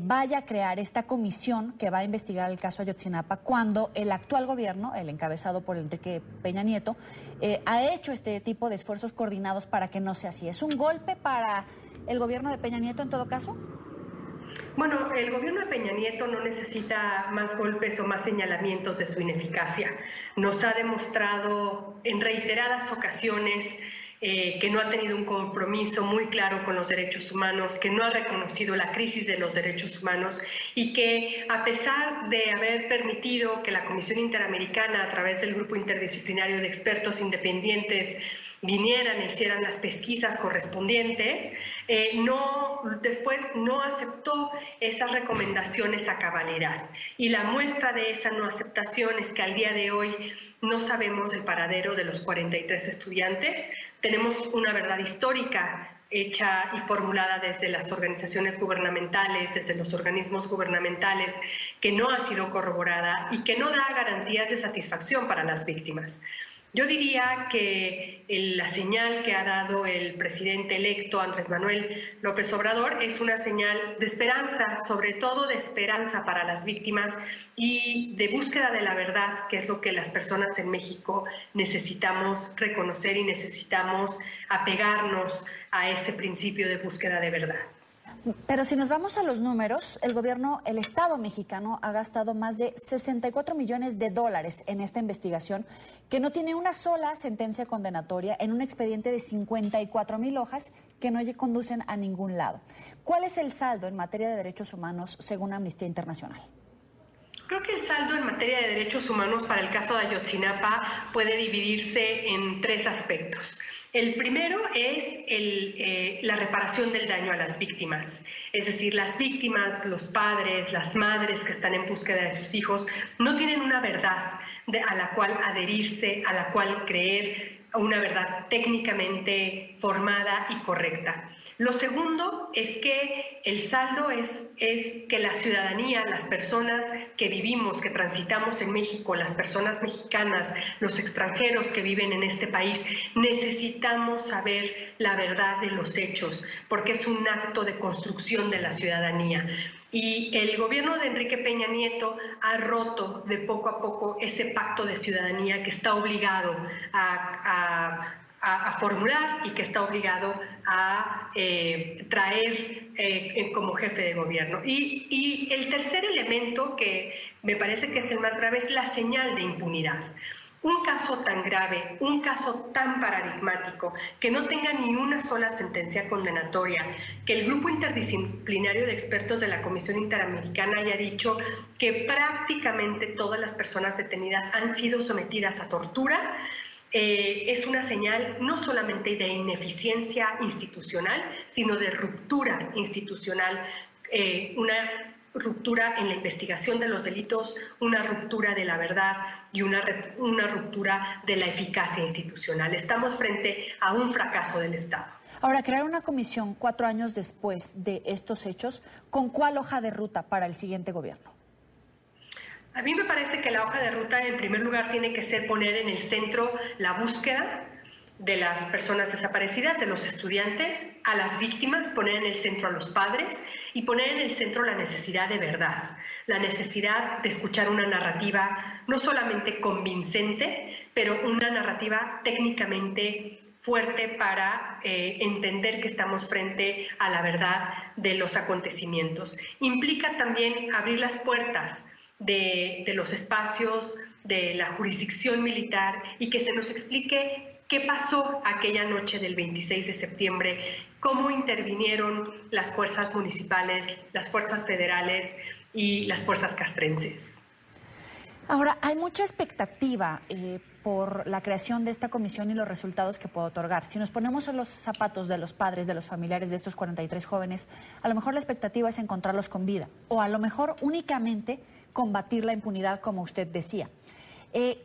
vaya a crear esta comisión que va a investigar el caso Ayotzinapa, cuando el actual gobierno, el encabezado por Enrique Peña Nieto, ha hecho este tipo de esfuerzos coordinados para que no sea así? ¿Es un golpe para el gobierno de Peña Nieto en todo caso? Bueno, el gobierno de Peña Nieto no necesita más golpes o más señalamientos de su ineficacia. Nos ha demostrado en reiteradas ocasiones que no ha tenido un compromiso muy claro con los derechos humanos, que no ha reconocido la crisis de los derechos humanos y que, a pesar de haber permitido que la Comisión Interamericana, a través del Grupo Interdisciplinario de Expertos Independientes, vinieran e hicieran las pesquisas correspondientes, después no aceptó esas recomendaciones a cabalidad. Y la muestra de esa no aceptación es que al día de hoy no sabemos el paradero de los 43 estudiantes. Tenemos una verdad histórica hecha y formulada desde las organizaciones gubernamentales, desde los organismos gubernamentales, que no ha sido corroborada y que no da garantías de satisfacción para las víctimas. Yo diría que la señal que ha dado el presidente electo Andrés Manuel López Obrador es una señal de esperanza, sobre todo de esperanza para las víctimas y de búsqueda de la verdad, que es lo que las personas en México necesitamos reconocer y necesitamos apegarnos a ese principio de búsqueda de verdad. Pero si nos vamos a los números, el Estado mexicano ha gastado más de 64 millones de dólares en esta investigación, que no tiene una sola sentencia condenatoria en un expediente de 54,000 hojas que no conducen a ningún lado. ¿Cuál es el saldo en materia de derechos humanos según Amnistía Internacional? Creo que el saldo en materia de derechos humanos para el caso de Ayotzinapa puede dividirse en 3 aspectos. El primero es la reparación del daño a las víctimas, es decir, las víctimas, los padres, las madres que están en búsqueda de sus hijos no tienen una verdad a la cual adherirse, a la cual creer, una verdad técnicamente formada y correcta. Lo segundo es que el saldo es que la ciudadanía, las personas que vivimos, que transitamos en México, las personas mexicanas, los extranjeros que viven en este país, necesitamos saber la verdad de los hechos, porque es un acto de construcción de la ciudadanía. Y el gobierno de Enrique Peña Nieto ha roto de poco a poco ese pacto de ciudadanía que está obligado a formular y que está obligado a traer como jefe de gobierno. Y el tercer elemento, que me parece que es el más grave, es la señal de impunidad. Un caso tan grave, un caso tan paradigmático, que no tenga ni una sola sentencia condenatoria, que el grupo interdisciplinario de expertos de la Comisión Interamericana haya dicho que prácticamente todas las personas detenidas han sido sometidas a tortura, es una señal no solamente de ineficiencia institucional, sino de ruptura institucional, una ruptura en la investigación de los delitos, una ruptura de la verdad y una ruptura de la eficacia institucional. Estamos frente a un fracaso del Estado. Ahora, crear una comisión 4 años después de estos hechos, ¿con cuál hoja de ruta para el siguiente gobierno? A mí me parece que la hoja de ruta, en primer lugar, tiene que ser poner en el centro la búsqueda de las personas desaparecidas, de los estudiantes, a las víctimas, poner en el centro a los padres y poner en el centro la necesidad de verdad, la necesidad de escuchar una narrativa no solamente convincente, pero una narrativa técnicamente fuerte para entender que estamos frente a la verdad de los acontecimientos. Implica también abrir las puertas de los espacios de la jurisdicción militar y que se nos explique qué pasó aquella noche del 26 de septiembre, cómo intervinieron las fuerzas municipales, las fuerzas federales y las fuerzas castrenses. Ahora, hay mucha expectativa por la creación de esta comisión y los resultados que puede otorgar. Si nos ponemos en los zapatos de los padres, de los familiares de estos 43 jóvenes, a lo mejor la expectativa es encontrarlos con vida, o a lo mejor únicamente combatir la impunidad, como usted decía.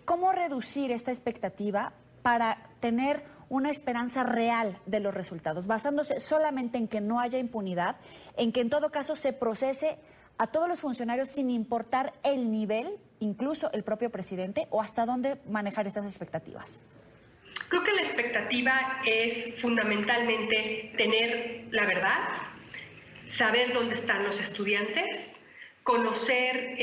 ¿Cómo reducir esta expectativa para tener una esperanza real de los resultados, basándose solamente en que no haya impunidad, en que en todo caso se procese a todos los funcionarios sin importar el nivel, incluso el propio presidente, o hasta dónde manejar esas expectativas? Creo que la expectativa es fundamentalmente tener la verdad, saber dónde están los estudiantes, conocer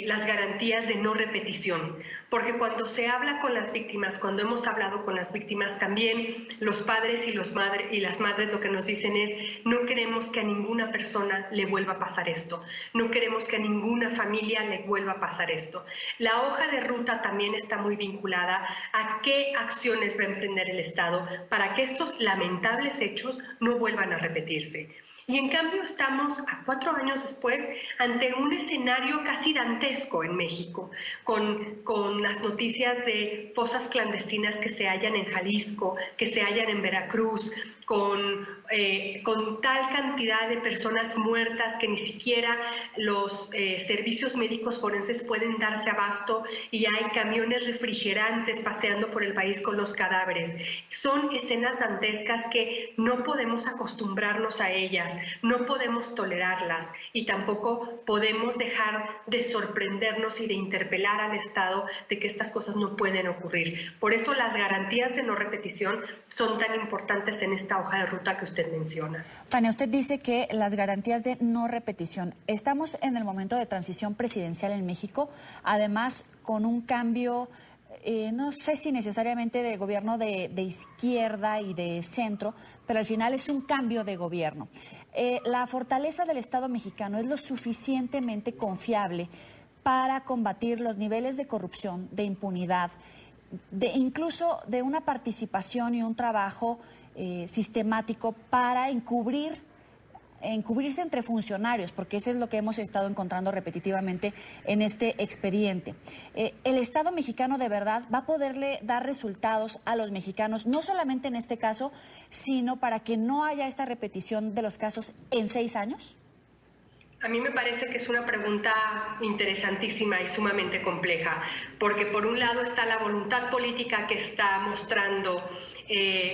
las garantías de no repetición, porque cuando se habla con las víctimas, cuando hemos hablado con las víctimas, también los padres y las madres lo que nos dicen es: no queremos que a ninguna persona le vuelva a pasar esto, no queremos que a ninguna familia le vuelva a pasar esto. La hoja de ruta también está muy vinculada a qué acciones va a emprender el Estado para que estos lamentables hechos no vuelvan a repetirse. Y en cambio estamos a 4 años después ante un escenario casi dantesco en México, con las noticias de fosas clandestinas que se hallan en Jalisco, que se hallan en Veracruz, con tal cantidad de personas muertas que ni siquiera los servicios médicos forenses pueden darse abasto, y hay camiones refrigerantes paseando por el país con los cadáveres. Son escenas dantescas que no podemos acostumbrarnos a ellas, no podemos tolerarlas, y tampoco podemos dejar de sorprendernos y de interpelar al Estado de que estas cosas no pueden ocurrir. Por eso las garantías de no repetición son tan importantes en esta hoja de ruta que usted menciona. Tania, usted dice que las garantías de no repetición. Estamos en el momento de transición presidencial en México, además con un cambio no sé si necesariamente de gobierno de izquierda y de centro, pero al final es un cambio de gobierno. La fortaleza del Estado mexicano es lo suficientemente confiable para combatir los niveles de corrupción, de impunidad, incluso de una participación y un trabajo sistemático para encubrirse entre funcionarios, porque eso es lo que hemos estado encontrando repetitivamente en este expediente. El Estado mexicano de verdad va a poderle dar resultados a los mexicanos, no solamente en este caso, sino para que no haya esta repetición de los casos en 6 años. A mí me parece que es una pregunta interesantísima y sumamente compleja, porque por un lado está la voluntad política que está mostrando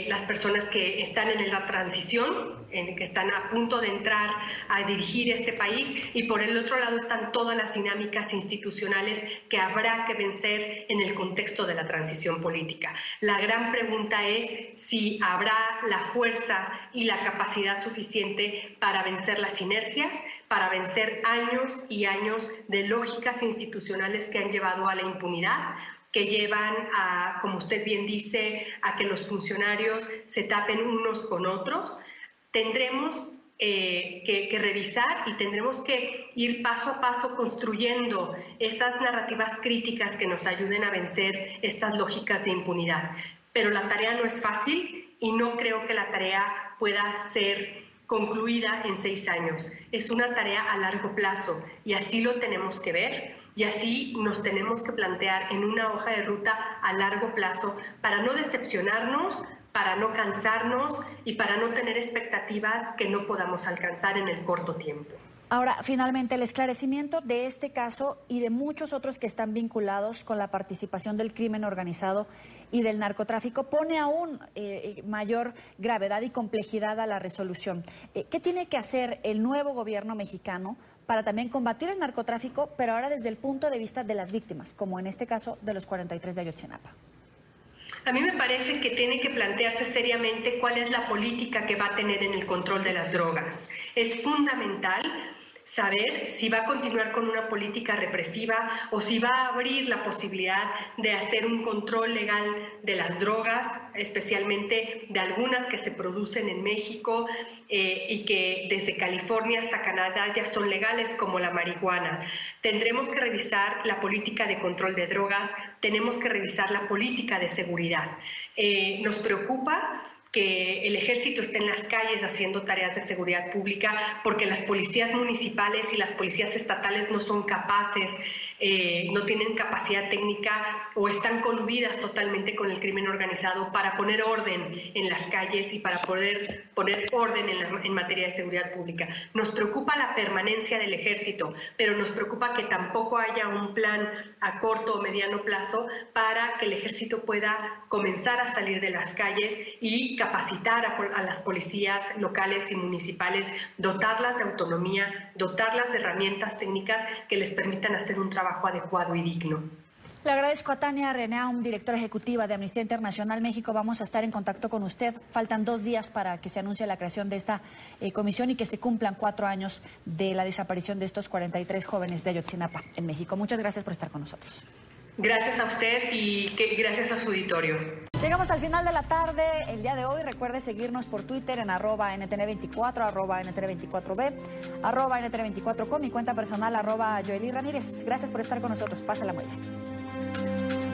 las personas que están en la transición, que están a punto de entrar a dirigir este país, y por el otro lado están todas las dinámicas institucionales que habrá que vencer en el contexto de la transición política. La gran pregunta es si habrá la fuerza y la capacidad suficiente para vencer las inercias, para vencer años y años de lógicas institucionales que han llevado a la impunidad, que llevan a, como usted bien dice, a que los funcionarios se tapen unos con otros. Tendremos que revisar y tendremos que ir paso a paso construyendo esas narrativas críticas que nos ayuden a vencer estas lógicas de impunidad. Pero la tarea no es fácil y no creo que la tarea pueda ser concluida en 6 años. Es una tarea a largo plazo y así lo tenemos que ver. Y así nos tenemos que plantear en una hoja de ruta a largo plazo para no decepcionarnos, para no cansarnos y para no tener expectativas que no podamos alcanzar en el corto tiempo. Ahora, finalmente, el esclarecimiento de este caso y de muchos otros que están vinculados con la participación del crimen organizado y del narcotráfico pone aún mayor gravedad y complejidad a la resolución. ¿Qué tiene que hacer el nuevo gobierno mexicano para también combatir el narcotráfico, pero ahora desde el punto de vista de las víctimas, como en este caso de los 43 de Ayotzinapa? A mí me parece que tiene que plantearse seriamente cuál es la política que va a tener en el control de las drogas. Es fundamental saber si va a continuar con una política represiva o si va a abrir la posibilidad de hacer un control legal de las drogas, especialmente de algunas que se producen en México y que desde California hasta Canadá ya son legales, como la marihuana. Tendremos que revisar la política de control de drogas, tenemos que revisar la política de seguridad. Nos preocupa que el ejército esté en las calles haciendo tareas de seguridad pública porque las policías municipales y las policías estatales no son capaces, no tienen capacidad técnica o están coludidas totalmente con el crimen organizado para poner orden en las calles y para poder poner orden en materia de seguridad pública. Nos preocupa la permanencia del ejército, pero nos preocupa que tampoco haya un plan a corto o mediano plazo para que el ejército pueda comenzar a salir de las calles y capacitar a las policías locales y municipales, dotarlas de autonomía, dotarlas de herramientas técnicas que les permitan hacer un trabajo adecuado y digno. Le agradezco a Tania Renaum, directora ejecutiva de Amnistía Internacional México. Vamos a estar en contacto con usted. Faltan 2 días para que se anuncie la creación de esta comisión y que se cumplan 4 años de la desaparición de estos 43 jóvenes de Ayotzinapa en México. Muchas gracias por estar con nosotros. Gracias a usted y gracias a su auditorio. Llegamos al final de la tarde el día de hoy. Recuerde seguirnos por Twitter en @NTN24, @NTN24B, @NTN24com, mi cuenta personal @Joely Ramírez. Gracias por estar con nosotros. Pásala muy bien.